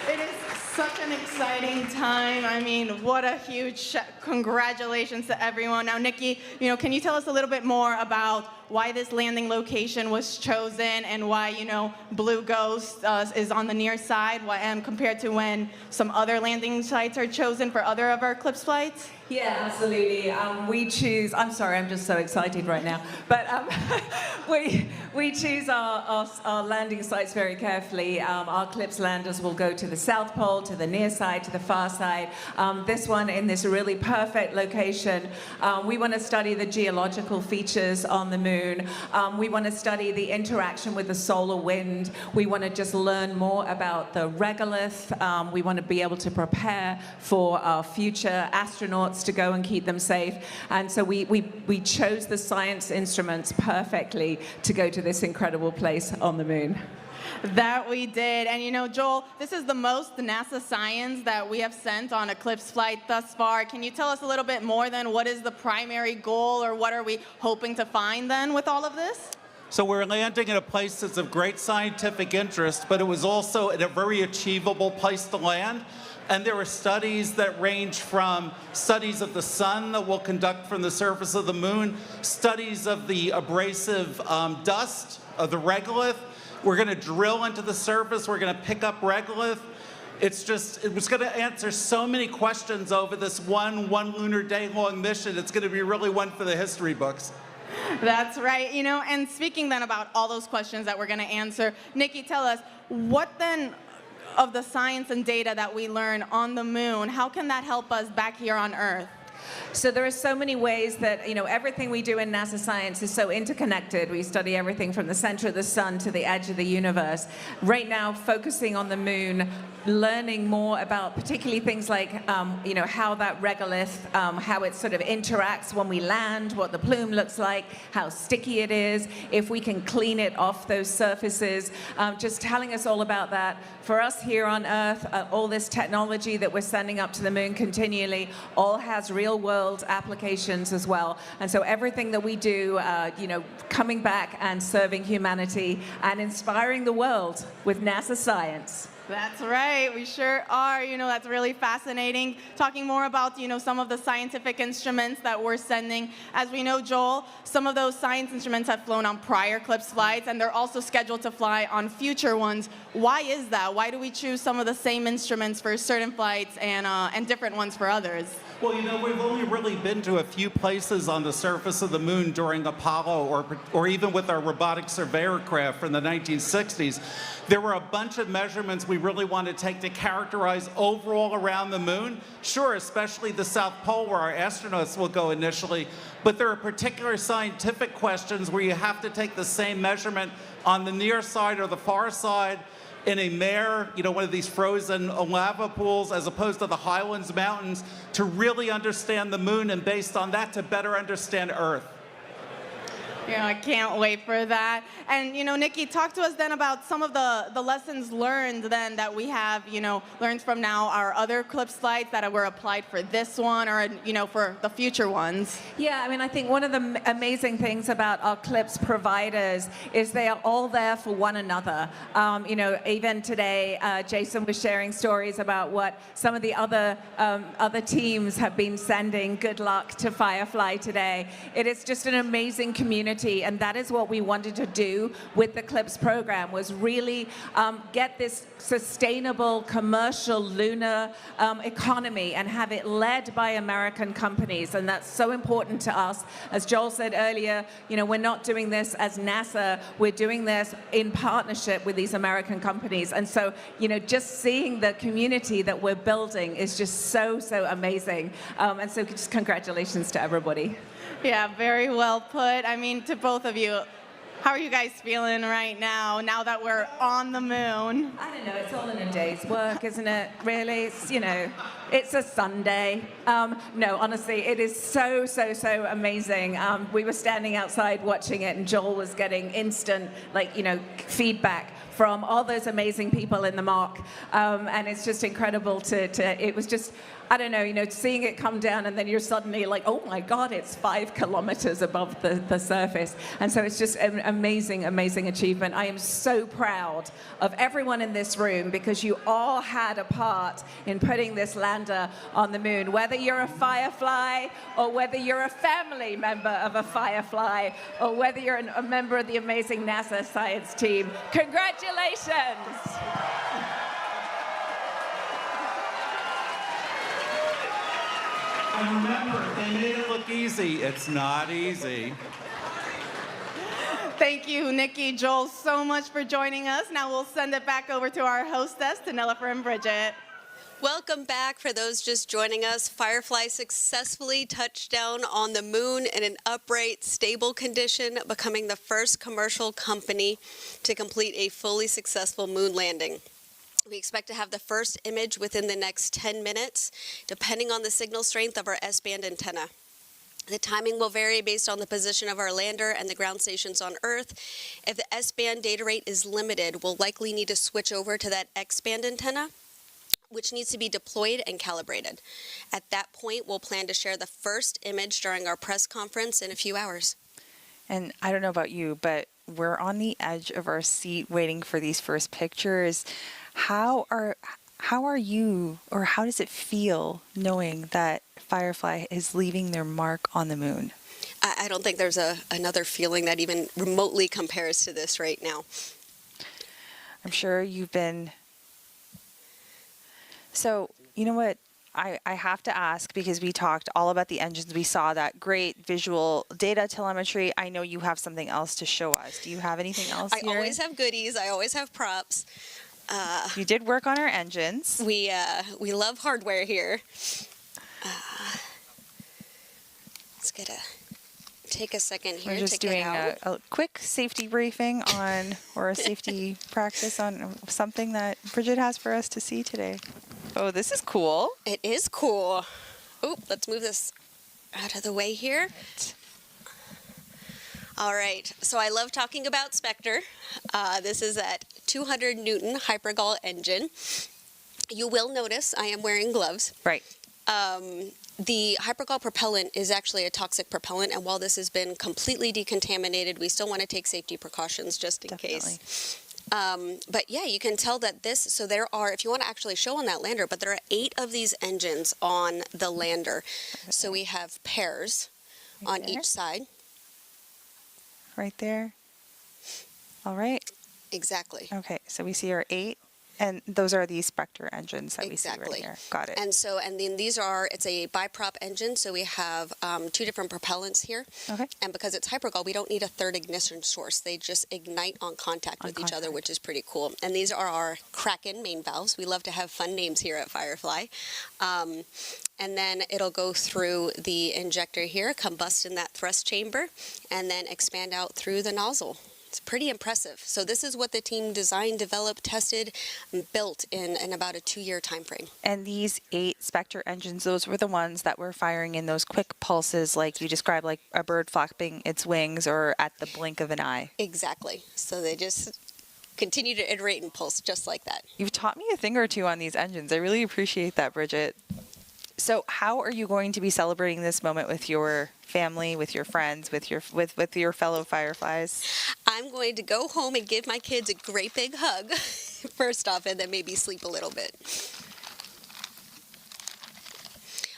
It is such an exciting time. I mean, what a huge congratulations to everyone. Now, Nikki, can you tell us a little bit more about why this landing location was chosen and why, Blue Ghost is on the near side compared to when some other landing sites are chosen for other of our Eclipse flights? Yeah, absolutely. We choose, I'm sorry, I'm just so excited right now, but we choose our landing sites very carefully. Our Eclipse landers will go to the South Pole, to the near side, to the far side. This one in this really perfect location. We want to study the geological features on the moon. We want to study the interaction with the solar wind. We want to just learn more about the regolith. We want to be able to prepare for our future astronauts to go and keep them safe. And so we chose the science instruments perfectly to go to to this incredible place on the moon. That we did. And you know, Joel, this is the most NASA science that we have sent on Eclipse flight thus far. Can you tell us a little bit more then? What is the primary goal, or what are we hoping to find then with all of this? So we're landing in a place that's of great scientific interest, but it was also in a very achievable place to land. And there are studies that range from studies of the sun that we'll conduct from the surface of the moon, studies of the abrasive dust of the regolith. We're going to drill into the surface. We're going to pick up regolith. It was going to answer so many questions over this one lunar day long mission. It's going to be really one for the history books. That's right. You know, and speaking then about all those questions that we're going to answer, Nikki, tell us, what then of the science and data that we learn on the moon, how can that help us back here on Earth? So there are so many ways that, you know, everything we do in NASA science is so interconnected. We study everything from the center of the sun to the edge of the universe. Right now, focusing on the moon, learning more about particularly things like, you know, how that regolith, how it sort of interacts when we land, what the plume looks like, how sticky it is, if we can clean it off those surfaces, just telling us all about that. For us here on Earth, all this technology that we're sending up to the moon continually all has real-world applications as well. And so everything that we do, you know, coming back and serving humanity and inspiring the world with NASA science. That's right, we sure are. You know, that's really fascinating. Talking more about, you know, some of the scientific instruments that we're sending. As we know, Joel, some of those science instruments have flown on prior Eclipse flights, and they're also scheduled to fly on future ones. Why is that? Why do we choose some of the same instruments for certain flights and different ones for others? Well, you know, we've only really been to a few places on the surface of the moon during Apollo or even with our robotic surveyor craft from the 1960s. There were a bunch of measurements we really want to take to characterize overall around the moon. Sure, especially the South Pole where our astronauts will go initially, but there are particular scientific questions where you have to take the same measurement on the near side or the far side in a mare, you know, one of these frozen lava pools, as opposed to the Highlands Mountains, to really understand the moon, and based on that, to better understand Earth. You know, I can't wait for that. And, you know, Nikki, talk to us then about some of the lessons learned then that we have, you know, learned from now our other Eclipse flights that were applied for this one or, you know, for the future ones. Yeah, I mean, I think one of the amazing things about our Eclipse providers is they are all there for one another. You know, even today, Jason was sharing stories about what some of the other teams have been sending. Good luck to Firefly today. It is just an amazing community. And that is what we wanted to do with the Eclipse program, was really get this sustainable commercial lunar economy and have it led by American companies. And that's so important to us. As Joel said earlier, you know, we're not doing this as NASA, we're doing this in partnership with these American companies. And so, you know, just seeing the community that we're building is just so amazing. And so just congratulations to everybody. Yeah, very well put. I mean, to both of you, how are you guys feeling right now that we're on the moon? I don't know, it's all in a day's work, isn't it? Really, it's, you know, it's a Sunday. No, honestly, it is so amazing. We were standing outside watching it, and Joel was getting instant, like, you know, feedback from all those amazing people in the mock. And it's just incredible it was just, I don't know, you know, seeing it come down and then you're suddenly like, oh my God, it's 5 kilometers above the surface. And so it's just an amazing achievement. I am so proud of everyone in this room because you all had a part in putting this lander on the moon. Whether you're a Firefly or whether you're a family member of a Firefly or whether you're a member of the amazing NASA science team, congratulations. And remember, they made it look easy. It's not easy. Thank you, Nikki, Joel, so much for joining us. Now we'll send it back over to our hostess, to Nilofer and Bridget. Welcome back. For those just joining us, Firefly successfully touched down on the moon in an upright, stable condition, becoming the first commercial company to complete a fully successful moon landing. We expect to have the first image within the next 10 minutes, depending on the signal strength of our S-band antenna. The timing will vary based on the position of our lander and the ground stations on Earth. If the S-band data rate is limited, we'll likely need to switch over to that X-band antenna, which needs to be deployed and calibrated. At that point, we'll plan to share the first image during our press conference in a few hours. And I don't know about you, but we're on the edge of our seat waiting for these first pictures. How are you, or how does it feel knowing that Firefly is leaving their mark on the moon? I don't think there's another feeling that even remotely compares to this right now. I'm sure you've been... So, you know what? I have to ask, because we talked all about the engines. We saw that great visual data telemetry. I know you have something else to show us. Do you have anything else here? I always have goodies. I always have props. You did work on our engines. We love hardware here. Let's take a second here. We're just doing a quick safety briefing on, or a safety practice on something that Bridget has for us to see today. Oh, this is cool. It is cool. Oh, let's move this out of the way here. All right, so I love talking about Spectre. This is that 200 Newton Hypergol engine. You will notice I am wearing gloves. Right. The Hypergol propellant is actually a toxic propellant, and while this has been completely decontaminated, we still want to take safety precautions just in case. But yeah, you can tell that so there are, if you want to actually show on that lander, but there are 8 of these engines on the lander. Okay. So we have pairs on each side. Right there. All right. Exactly. Okay, so we see our 8, and those are the Spectre engines that we see right here. Got it. And then these are, it's a biprop engine, so we have 2 different propellants here. Okay. And because it's hypergol, we don't need a third ignition source. They just ignite on contact with each other, which is pretty cool. And these are our Kraken main valves. We love to have fun names here at Firefly. And then it'll go through the injector here, combust in that thrust chamber, and then expand out through the nozzle. It's pretty impressive. So this is what the team designed, developed, tested, and built in about a 2-year time frame. And these 8 Spectre engines, those were the ones that were firing in those quick pulses, like you described, like a bird flapping its wings or at the blink of an eye. Exactly. So they just continue to iterate and pulse just like that. You've taught me a thing or two on these engines. I really appreciate that, Bridget. So how are you going to be celebrating this moment with your family, with your friends, with your fellow Fireflies? I'm going to go home and give my kids a great big hug, first off, and then maybe sleep a little bit.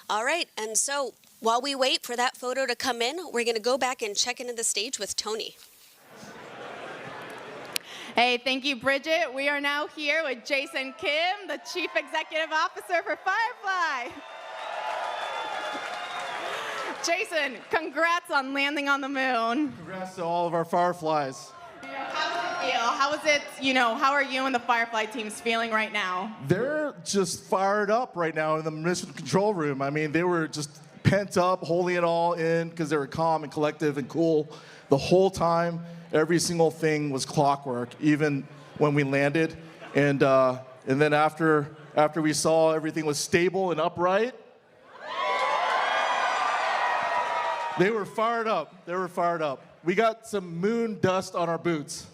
All right, and so while we wait for that photo to come in, we're going to go back and check into the stage with Tony. Hey, thank you, Bridget. We are now here with Jason Kim, the Chief Executive Officer for Firefly. Jason, congrats on landing on the moon. Congrats to all of our Fireflies. How does it feel? How is it, how are you and the Firefly teams feeling right now? They're just fired up right now in the mission control room. I mean, they were just pent up, holding it all in because they were calm and collective and cool the whole time. Every single thing was clockwork, even when we landed. And then after we saw everything was stable and upright, they were fired up. They were fired up. We got some moon dust on our boots.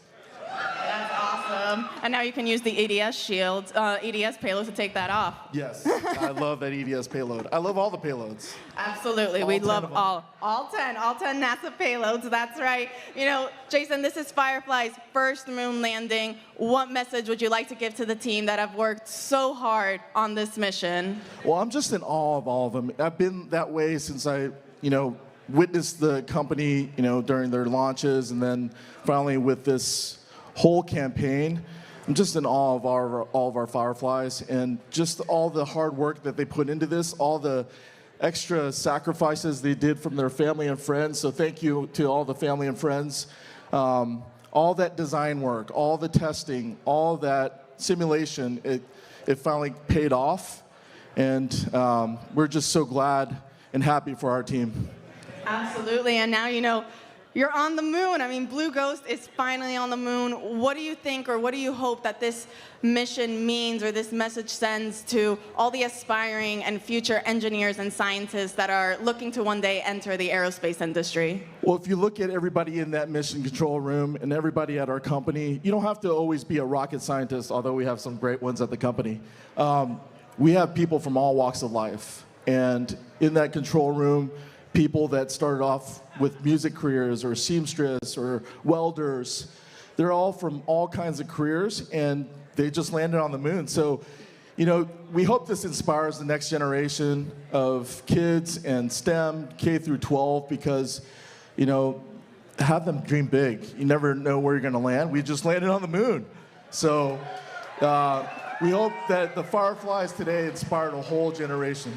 That's awesome. And now you can use the EDS shield, EDS payload to take that off. Yes, I love that EDS payload. I love all the payloads. Absolutely, we love all 10 NASA payloads, that's right. Jason, this is Firefly's first moon landing. What message would you like to give to the team that have worked so hard on this mission? Well, I'm just in awe of all of them. I've been that way since I, witnessed the company, during their launches, and then finally with this whole campaign. I'm just in awe of all of our Fireflies and just all the hard work that they put into this, all the extra sacrifices they did from their family and friends. So thank you to all the family and friends. All that design work, all the testing, all that simulation, it finally paid off. And we're just so glad and happy for our team. Absolutely, and now You're on the moon. I mean, Blue Ghost is finally on the moon. What do you think, or what do you hope that this mission means, or this message sends to all the aspiring and future engineers and scientists that are looking to one day enter the aerospace industry? Well, if you look at everybody in that mission control room and everybody at our company, you don't have to always be a rocket scientist, although we have some great ones at the company. We have people from all walks of life. And in that control room, people that started off with music careers or seamstress or welders, they're all from all kinds of careers, and they just landed on the moon. So, you know, we hope this inspires the next generation of kids and STEM, K through 12, because, you know, have them dream big. You never know where you're gonna land. We just landed on the moon. So we hope that the Fireflies today inspired a whole generation.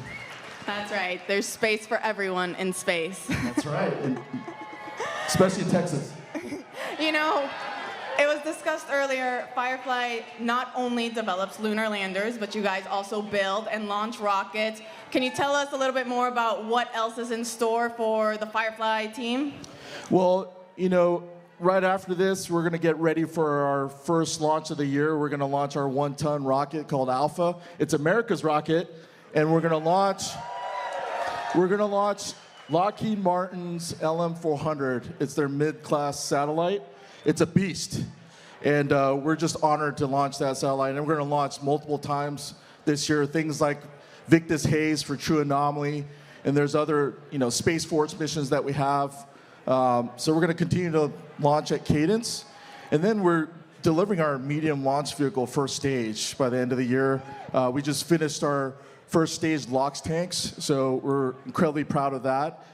That's right. There's space for everyone in space. That's right, especially in Texas. You know, it was discussed earlier, Firefly not only develops lunar landers, but you guys also build and launch rockets. Can you tell us a little bit more about what else is in store for the Firefly team? Well, you know, right after this, we're gonna get ready for our first launch of the year. We're gonna launch our 1-ton rocket called Alpha. It's America's rocket, and we're gonna launch Lockheed Martin's LM-400. It's their mid-class satellite. It's a beast. And we're just honored to launch that satellite. And we're gonna launch multiple times this year, things like Victus Haze for True Anomaly. And there's other, you know, Space Force missions that we have. So we're gonna continue to launch at cadence. And then we're delivering our medium launch vehicle first stage by the end of the year. We just finished our first stage LOX tanks, so we're incredibly proud of that.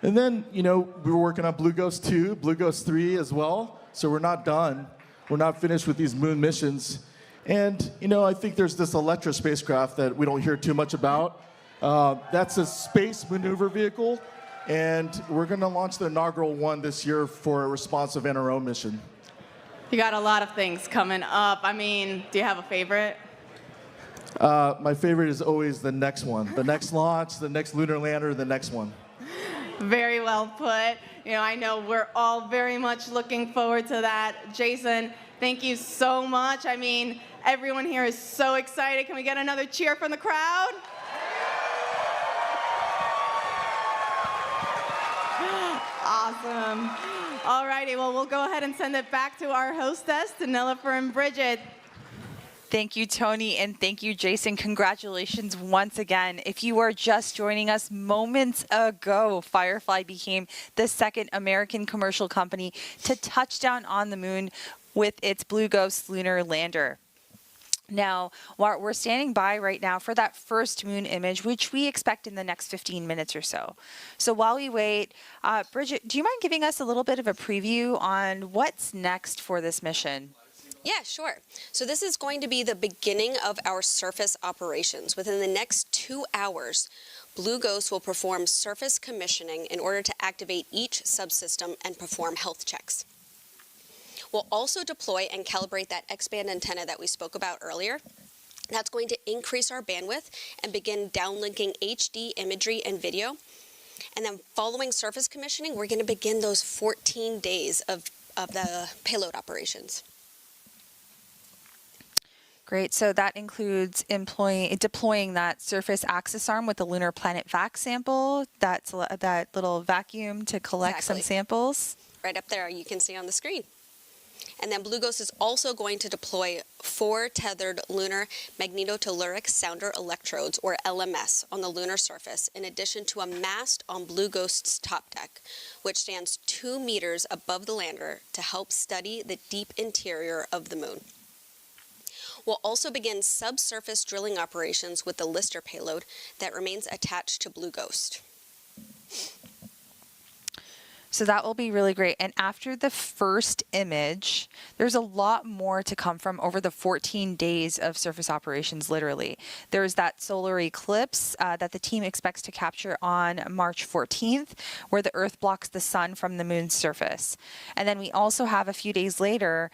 And then, you know, we were working on Blue Ghost 2, Blue Ghost 3 as well, so we're not done. We're not finished with these moon missions. And, you know, I think there's this Electra spacecraft that we don't hear too much about. That's a space maneuver vehicle, and we're gonna launch the inaugural one this year for a responsive NRO mission. You got a lot of things coming up. I mean, do you have a favorite? My favorite is always the next one. The next launch, the next lunar lander, the next one. Very well put. You know, I know we're all very much looking forward to that. Jason, thank you so much. I mean, everyone here is so excited. Can we get another cheer from the crowd? Awesome. All righty, well, we'll go ahead and send it back to our hostess, to Nilofer and Bridget. Thank you, Tony, and thank you, Jason. Congratulations once again. If you are just joining us moments ago, Firefly became the second American commercial company to touch down on the moon with its Blue Ghost lunar lander. Now, we're standing by right now for that first moon image, which we expect in the next 15 minutes or so. So while we wait, Bridget, do you mind giving us a little bit of a preview on what's next for this mission? Yeah, sure. So this is going to be the beginning of our surface operations. Within the next 2 hours, Blue Ghost will perform surface commissioning in order to activate each subsystem and perform health checks. We'll also deploy and calibrate that X-band antenna that we spoke about earlier. That's going to increase our bandwidth and begin downlinking HD imagery and video. And then following surface commissioning, we're going to begin those 14 days of the payload operations. Great. So that includes deploying that surface access arm with the lunar planet vac sample, that little vacuum to collect some samples. Right up there, you can see on the screen. And then Blue Ghost is also going to deploy 4 tethered lunar magnetotelluric sounder electrodes, or LMS, on the lunar surface, in addition to a mast on Blue Ghost's top deck, which stands 2 meters above the lander to help study the deep interior of the moon. We'll also begin subsurface drilling operations with the Lister payload that remains attached to Blue Ghost. So that will be really great. And after the first image, there's a lot more to come from over the 14 days of surface operations, literally. There's that solar eclipse that the team expects to capture on March 14th, where the Earth blocks the sun from the moon's surface. And then we also have a few days later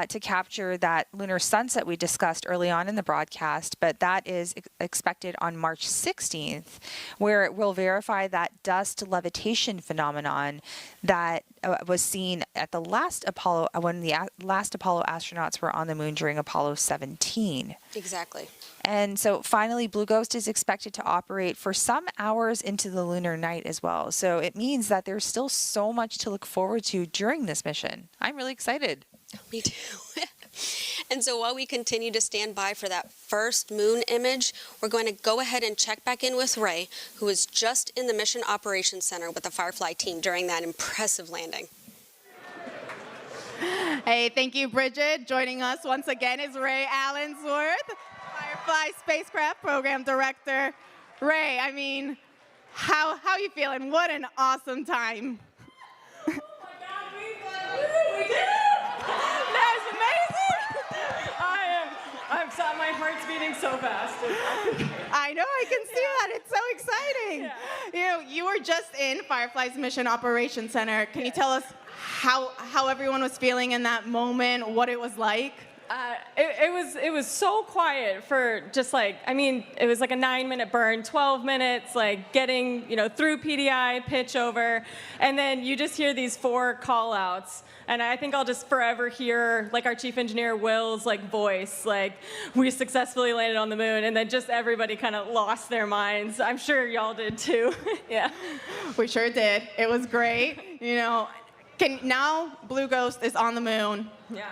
to capture that lunar sunset we discussed early on in the broadcast, but that is expected on March 16th, where it will verify that dust levitation phenomenon that was seen at the last Apollo, when the last Apollo astronauts were on the moon during Apollo 17. Exactly. And so finally, Blue Ghost is expected to operate for some hours into the lunar night as well. So it means that there's still so much to look forward to during this mission. I'm really excited. Me too. And so while we continue to stand by for that first moon image, we're going to go ahead and check back in with Ray, who was just in the Mission Operations Center with the Firefly team during that impressive landing. Hey, thank you, Bridget. Joining us once again is Ray Allensworth, Firefly Spacecraft Program Director. Ray, I mean, how you feeling? What an awesome time. We did it! That's amazing! My heart's beating so fast. I know, I can see that. It's so exciting. Yeah. You know, you were just in Firefly's Mission Operations Center. Can you tell us how everyone was feeling in that moment, what it was like? It was so quiet for just like, I mean, it was like a 9-minute burn, 12 minutes, like getting, through PDI, pitch over, and then you just hear these 4 call outs. And I think I'll just forever hear like our chief engineer Will's like voice, like we successfully landed on the moon, and then just everybody kind of lost their minds. I'm sure y'all did too. Yeah. We sure did. It was great. Now Blue Ghost is on the moon. Yeah.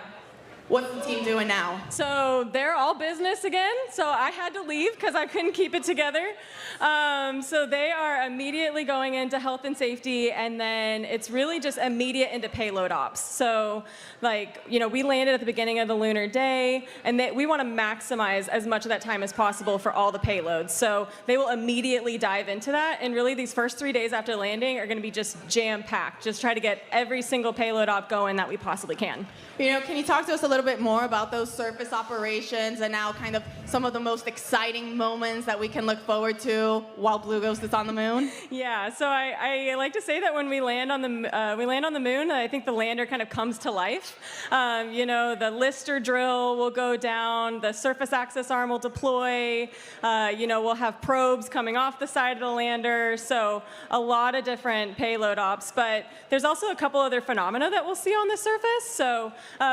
What's the team doing now? So they're all business again, so I had to leave because I couldn't keep it together. So they are immediately going into health and safety, and then it's really just immediate into payload ops. So we landed at the beginning of the lunar day, and we want to maximize as much of that time as possible for all the payloads. So they will immediately dive into that, and really these first 3 days after landing are going to be just jam-packed. Just try to get every single payload op going that we possibly can. Can you talk to us a little bit more about those surface operations and now kind of some of the most exciting moments that we can look forward to while Blue Ghost is on the moon? Yeah, so I like to say that when we land on the moon, I think the lander kind of comes to life. The Lister drill will go down, the surface access arm will deploy, we'll have probes coming off the side of the lander, so a lot of different payload ops, but there's also a couple other phenomena that we'll see on the surface. So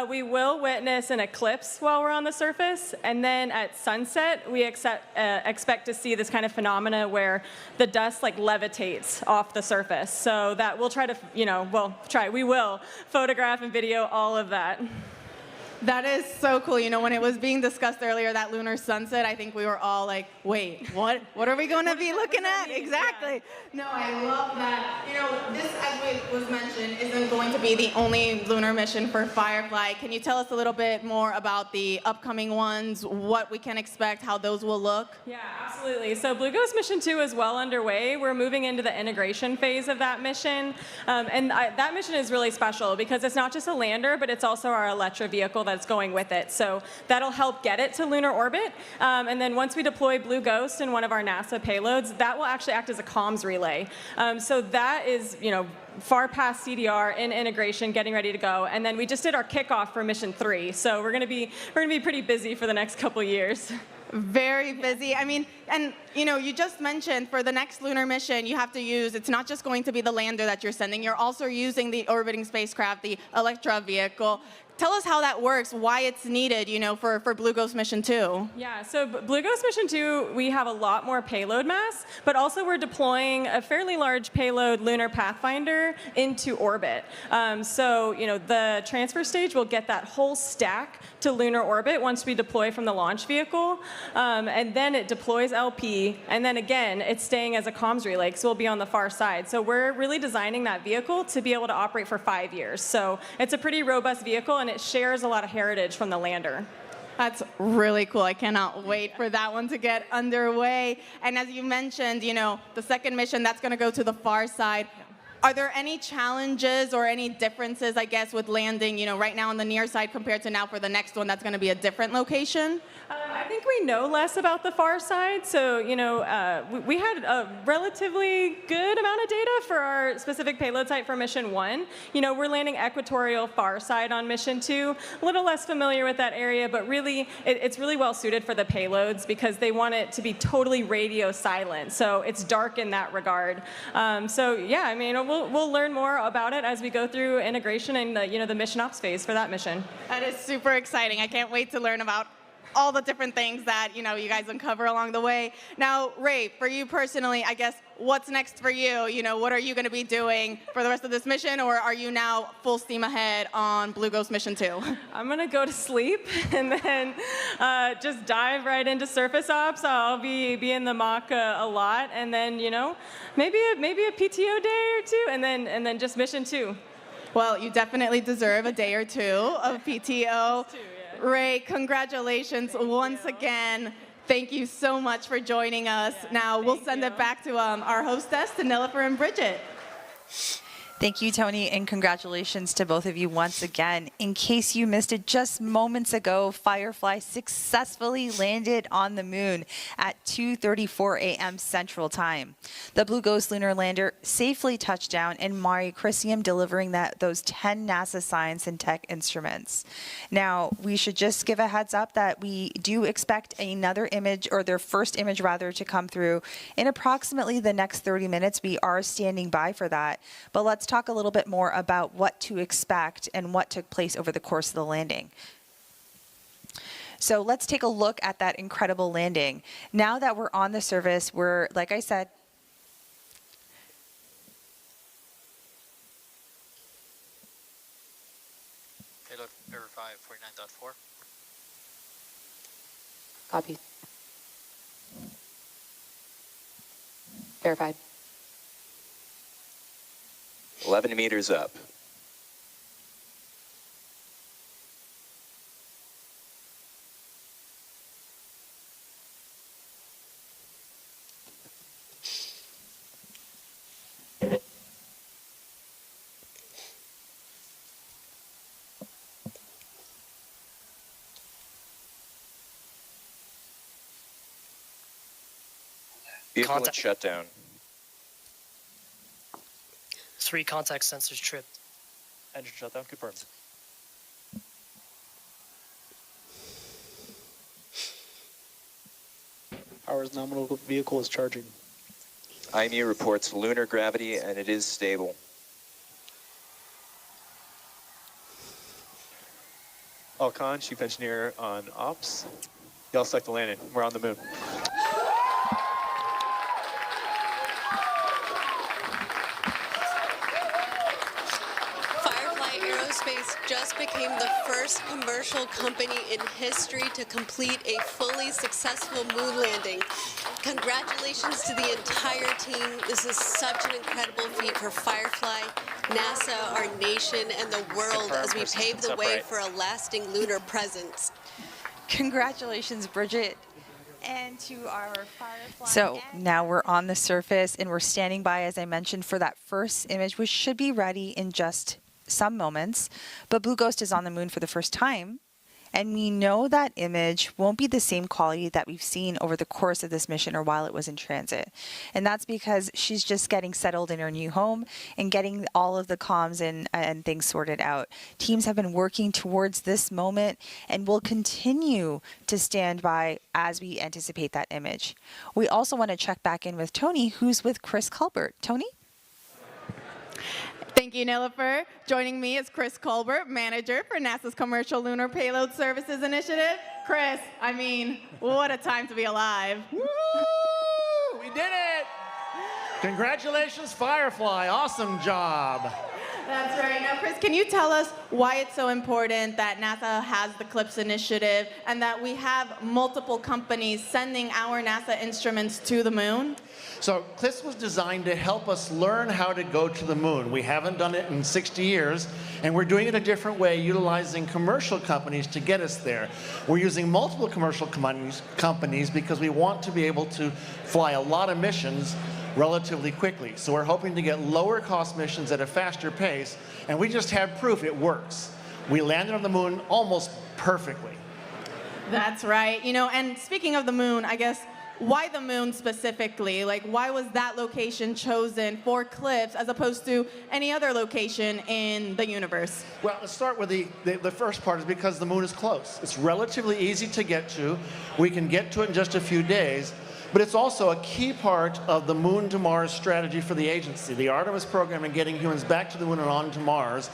we will witness an eclipse while we're on the surface, and then at sunset we expect to see this kind of phenomena where the dust levitates off the surface. So that we'll try to, we will photograph and video all of that. That is so cool. When it was being discussed earlier, that lunar sunset, I think we were all like, wait, what are we going to be looking at? Exactly. Yeah. No, I love that. This, as was mentioned, isn't going to be the only lunar mission for Firefly. Can you tell us a little bit more about the upcoming ones, what we can expect, how those will look? Yeah, absolutely. So Blue Ghost Mission 2 is well underway. We're moving into the integration phase of that mission. That mission is really special because it's not just a lander, but it's also our Electra vehicle that's going with it. So that'll help get it to lunar orbit. And then once we deploy Blue Ghost in one of our NASA payloads, that will actually act as a comms relay. So that is, far past CDR in integration, getting ready to go. And then we just did our kickoff for Mission 3. So we're going to be pretty busy for the next couple years. Very busy. I mean, and you just mentioned for the next lunar mission, you have to use, it's not just going to be the lander that you're sending, you're also using the orbiting spacecraft, the Electra vehicle. Tell us how that works, why it's needed, for Blue Ghost Mission 2. Yeah, so Blue Ghost Mission 2, we have a lot more payload mass, but also we're deploying a fairly large payload lunar pathfinder into orbit. The transfer stage will get that whole stack to lunar orbit once we deploy from the launch vehicle, and then it deploys LP, and then again, it's staying as a comms relay, so we'll be on the far side. So we're really designing that vehicle to be able to operate for 5 years. So it's a pretty robust vehicle, and it shares a lot of heritage from the lander. That's really cool. I cannot wait for that one to get underway. And as you mentioned, the second mission, that's going to go to the far side. Are there any challenges or any differences, I guess, with landing, right now on the near side compared to now for the next one that's going to be a different location? I think we know less about the far side. So, we had a relatively good amount of data for our specific payload site for mission 1. We're landing equatorial far side on mission 2. A little less familiar with that area, but really, it's really well suited for the payloads because they want it to be totally radio silent. So it's dark in that regard. We'll learn more about it as we go through integration and the mission ops phase for that mission. That is super exciting. I can't wait to learn about all the different things that you guys uncover along the way. Now, Ray, for you personally, I guess what's next for you? What are you going to be doing for the rest of this mission, or are you now full steam ahead on Blue Ghost mission 2? I'm going to go to sleep and then just dive right into surface ops. I'll be in the mock a lot, and then maybe a PTO day or two, and then just mission 2. Well, you definitely deserve a day or two of PTO. Ray, congratulations once again. Thank you so much for joining us. Now we'll send it back to our hostess, to Nilofer and Bridget. Thank you, Tony, and congratulations to both of you once again. In case you missed it just moments ago, Firefly successfully landed on the moon at 2:34 a.m. Central Time. The Blue Ghost lunar lander safely touched down in Mare Crisium, delivering those 10 NASA science and tech instruments. Now, we should just give a heads up that we do expect another image, or their first image rather, to come through in approximately the next 30 minutes. We are standing by for that. But let's talk a little bit more about what to expect and what took place over the course of the landing. So let's take a look at that incredible landing. Now that we're on the surface, we're, like I said, payload verify 49.4. Copy. Verified. 11 meters up. Vehicle and shutdown. 3 contact sensors tripped. Engine shutdown confirmed. Power is nominal, vehicle is charging. IMU reports lunar gravity and it is stable. Alcon, chief engineer on ops. Y'all select the landing. We're on the moon. Firefly Aerospace just became the first commercial company in history to complete a fully successful moon landing. Congratulations to the entire team. This is such an incredible feat for Firefly, NASA, our nation, and the world as we pave the way for a lasting lunar presence. Congratulations, Bridget. And to our Firefly. So now we're on the surface and we're standing by, as I mentioned, for that first image, which should be ready in just some moments. But Blue Ghost is on the moon for the first time. And we know that image won't be the same quality that we've seen over the course of this mission or while it was in transit. And that's because she's just getting settled in her new home and getting all of the comms and things sorted out. Teams have been working towards this moment and will continue to stand by as we anticipate that image. We also want to check back in with Tony, who's with Chris Colbert. Tony? Thank you, Nilofer. Joining me is Chris Colbert, manager for NASA's Commercial Lunar Payload Services Initiative. Chris, I mean, what a time to be alive. Woo! We did it! Congratulations, Firefly. Awesome job. That's right. Now, Chris, can you tell us why it's so important that NASA has the CLIPS initiative and that we have multiple companies sending our NASA instruments to the moon? So CLIPS was designed to help us learn how to go to the moon. We haven't done it in 60 years, and we're doing it a different way, utilizing commercial companies to get us there. We're using multiple commercial companies because we want to be able to fly a lot of missions relatively quickly. So we're hoping to get lower cost missions at a faster pace, and we just have proof it works. We landed on the moon almost perfectly. That's right. You know, and speaking of the moon, I guess, why the moon specifically? Like, why was that location chosen for CLIPS as opposed to any other location in the universe? Well, let's start with the first part is because the moon is close. It's relatively easy to get to. We can get to it in just a few days. But it's also a key part of the Moon to Mars strategy for the agency, the Artemis program and getting humans back to the moon and on to Mars.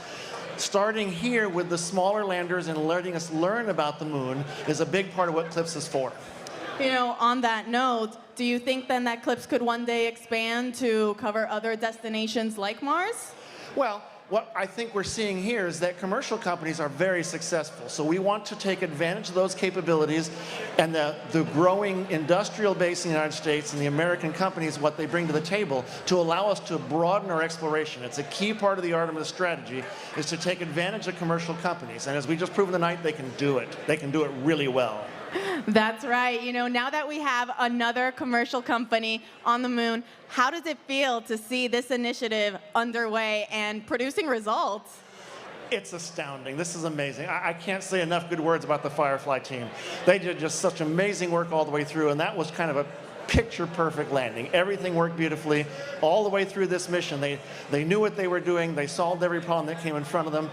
Starting here with the smaller landers and letting us learn about the moon is a big part of what CLIPS is for. You know, on that note, do you think then that CLIPS could one day expand to cover other destinations like Mars? Well, what I think we're seeing here is that commercial companies are very successful. So we want to take advantage of those capabilities and the growing industrial base in the United States and the American companies, what they bring to the table to allow us to broaden our exploration. It's a key part of the Artemis strategy is to take advantage of commercial companies. And as we just proved tonight, they can do it. They can do it really well. That's right. You know, now that we have another commercial company on the moon, how does it feel to see this initiative underway and producing results? It's astounding. This is amazing. I can't say enough good words about the Firefly team. They did just such amazing work all the way through, and that was kind of a picture-perfect landing. Everything worked beautifully all the way through this mission. They knew what they were doing. They solved every problem that came in front of them.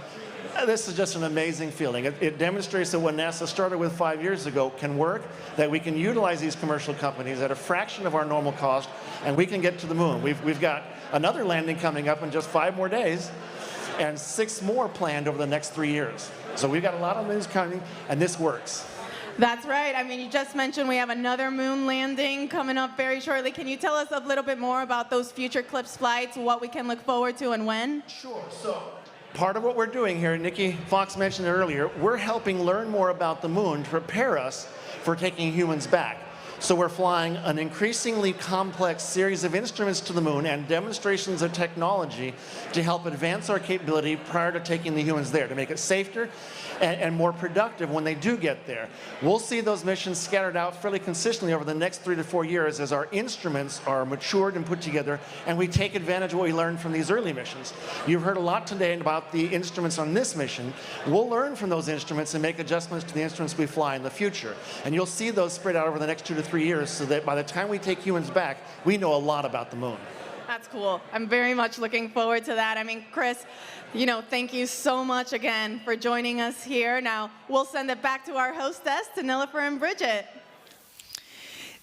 This is just an amazing feeling. It demonstrates that what NASA started with 5 years ago can work, that we can utilize these commercial companies at a fraction of our normal cost, and we can get to the moon. We've got another landing coming up in just 5 more days, and 6 more planned over the next 3 years. So we've got a lot of moons coming, and this works. That's right. I mean, you just mentioned we have another moon landing coming up very shortly. Can you tell us a little bit more about those future CLIPS flights, what we can look forward to and when? Sure. So part of what we're doing here, Nikki Fox mentioned it earlier, we're helping learn more about the moon to prepare us for taking humans back. So we're flying an increasingly complex series of instruments to the moon and demonstrations of technology to help advance our capability prior to taking the humans there, to make it safer and more productive when they do get there. We'll see those missions scattered out fairly consistently over the next 3 to 4 years as our instruments are matured and put together, and we take advantage of what we learned from these early missions. You've heard a lot today about the instruments on this mission. We'll learn from those instruments and make adjustments to the instruments we fly in the future. And you'll see those spread out over the next 2 to 3 years so that by the time we take humans back, we know a lot about the moon. That's cool. I'm very much looking forward to that. I mean, Chris, you know, thank you so much again for joining us here. Now, we'll send it back to our hostess, to Nilofer and Bridget.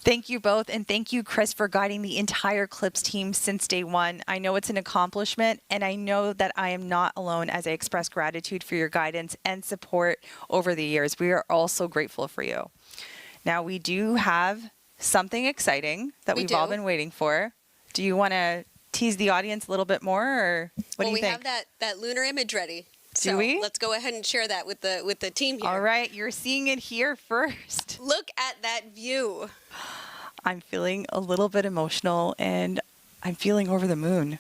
Thank you both, and thank you, Chris, for guiding the entire CLIPS team since day one. I know it's an accomplishment, and I know that I am not alone as I express gratitude for your guidance and support over the years. We are all so grateful for you. Now, we do have something exciting that we've all been waiting for. Do you want to tease the audience a little bit more, or what do you think? Well, we have that lunar image ready. Do we? Let's go ahead and share that with the team here. All right, you're seeing it here first. Look at that view. I'm feeling a little bit emotional, and I'm feeling over the moon.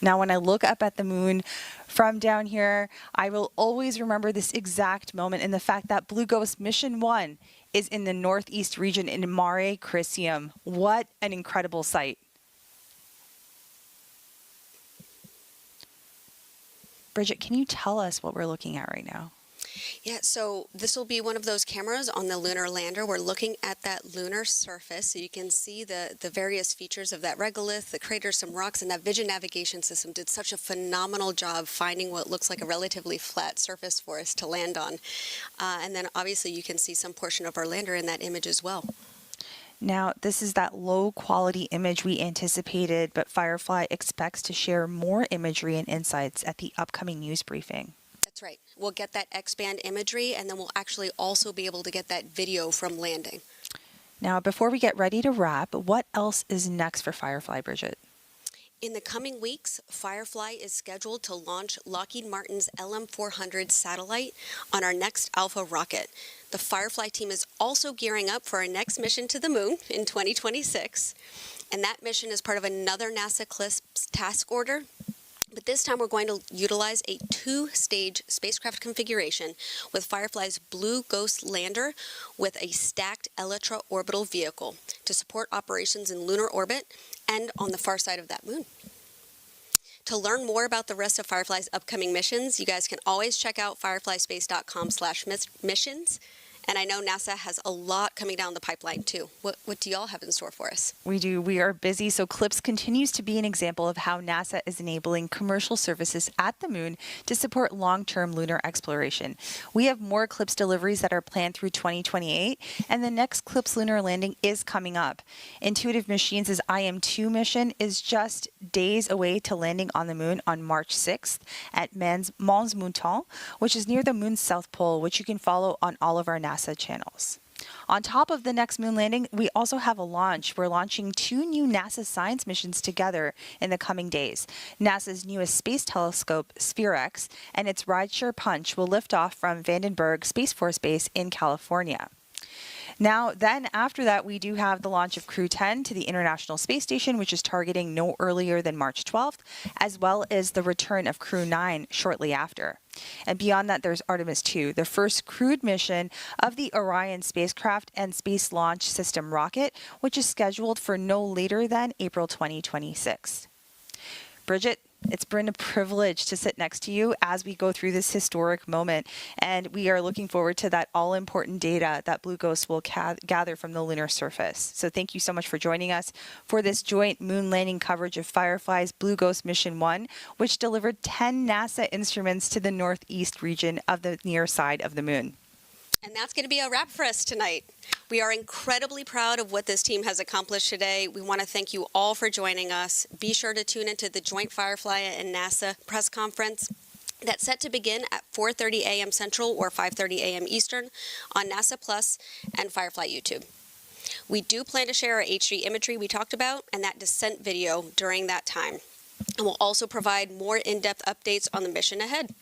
Now, when I look up at the moon from down here, I will always remember this exact moment and the fact that Blue Ghost Mission 1 is in the northeast region in Mare Crisium. What an incredible sight. Bridget, can you tell us what we're looking at right now? Yeah, so this will be one of those cameras on the lunar lander. We're looking at that lunar surface, so you can see the various features of that regolith, the crater, some rocks, and that vision navigation system did such a phenomenal job finding what looks like a relatively flat surface for us to land on. And then obviously you can see some portion of our lander in that image as well. Now, this is that low-quality image we anticipated, but Firefly expects to share more imagery and insights at the upcoming news briefing. That's right. We'll get that X-band imagery, and then we'll actually also be able to get that video from landing. Now, before we get ready to wrap, what else is next for Firefly, Bridget? In the coming weeks, Firefly is scheduled to launch Lockheed Martin's LM-400 satellite on our next Alpha rocket. The Firefly team is also gearing up for our next mission to the moon in 2026. And that mission is part of another NASA CLIPS task order. But this time we're going to utilize a 2-stage spacecraft configuration with Firefly's Blue Ghost lander with a stacked Elytra orbital vehicle to support operations in lunar orbit and on the far side of that moon. To learn more about the rest of Firefly's upcoming missions, you guys can always check out fireflyspace.com/missions. And I know NASA has a lot coming down the pipeline too. What do y'all have in store for us? We do. We are busy. So CLIPS continues to be an example of how NASA is enabling commercial services at the moon to support long-term lunar exploration. We have more CLIPS deliveries that are planned through 2028, and the next CLIPS lunar landing is coming up. Intuitive Machines' IM-2 mission is just days away to landing on the moon on March 6th at Mons Mouton, which is near the moon's south pole, which you can follow on all of our NASA channels. On top of the next moon landing, we also have a launch. We're launching 2 new NASA science missions together in the coming days. NASA's newest space telescope, SphereX, and its rideshare Punch will lift off from Vandenberg Space Force Base in California. Now, then after that, we do have the launch of Crew 10 to the International Space Station, which is targeting no earlier than March 12th, as well as the return of Crew 9 shortly after. And beyond that, there's Artemis 2, the first crewed mission of the Orion spacecraft and Space Launch System rocket, which is scheduled for no later than April 2026. Bridget, it's been a privilege to sit next to you as we go through this historic moment, and we are looking forward to that all-important data that Blue Ghost will gather from the lunar surface. So thank you so much for joining us for this joint moon landing coverage of Firefly's Blue Ghost Mission 1, which delivered 10 NASA instruments to the northeast region of the near side of the moon. And that's going to be a wrap for us tonight. We are incredibly proud of what this team has accomplished today. We want to thank you all for joining us. Be sure to tune into the joint Firefly and NASA press conference that's set to begin at 4:30 a.m. Central or 5:30 a.m. Eastern on NASA Plus and Firefly YouTube. We do plan to share our HD imagery we talked about and that descent video during that time. And we'll also provide more in-depth updates on the mission ahead.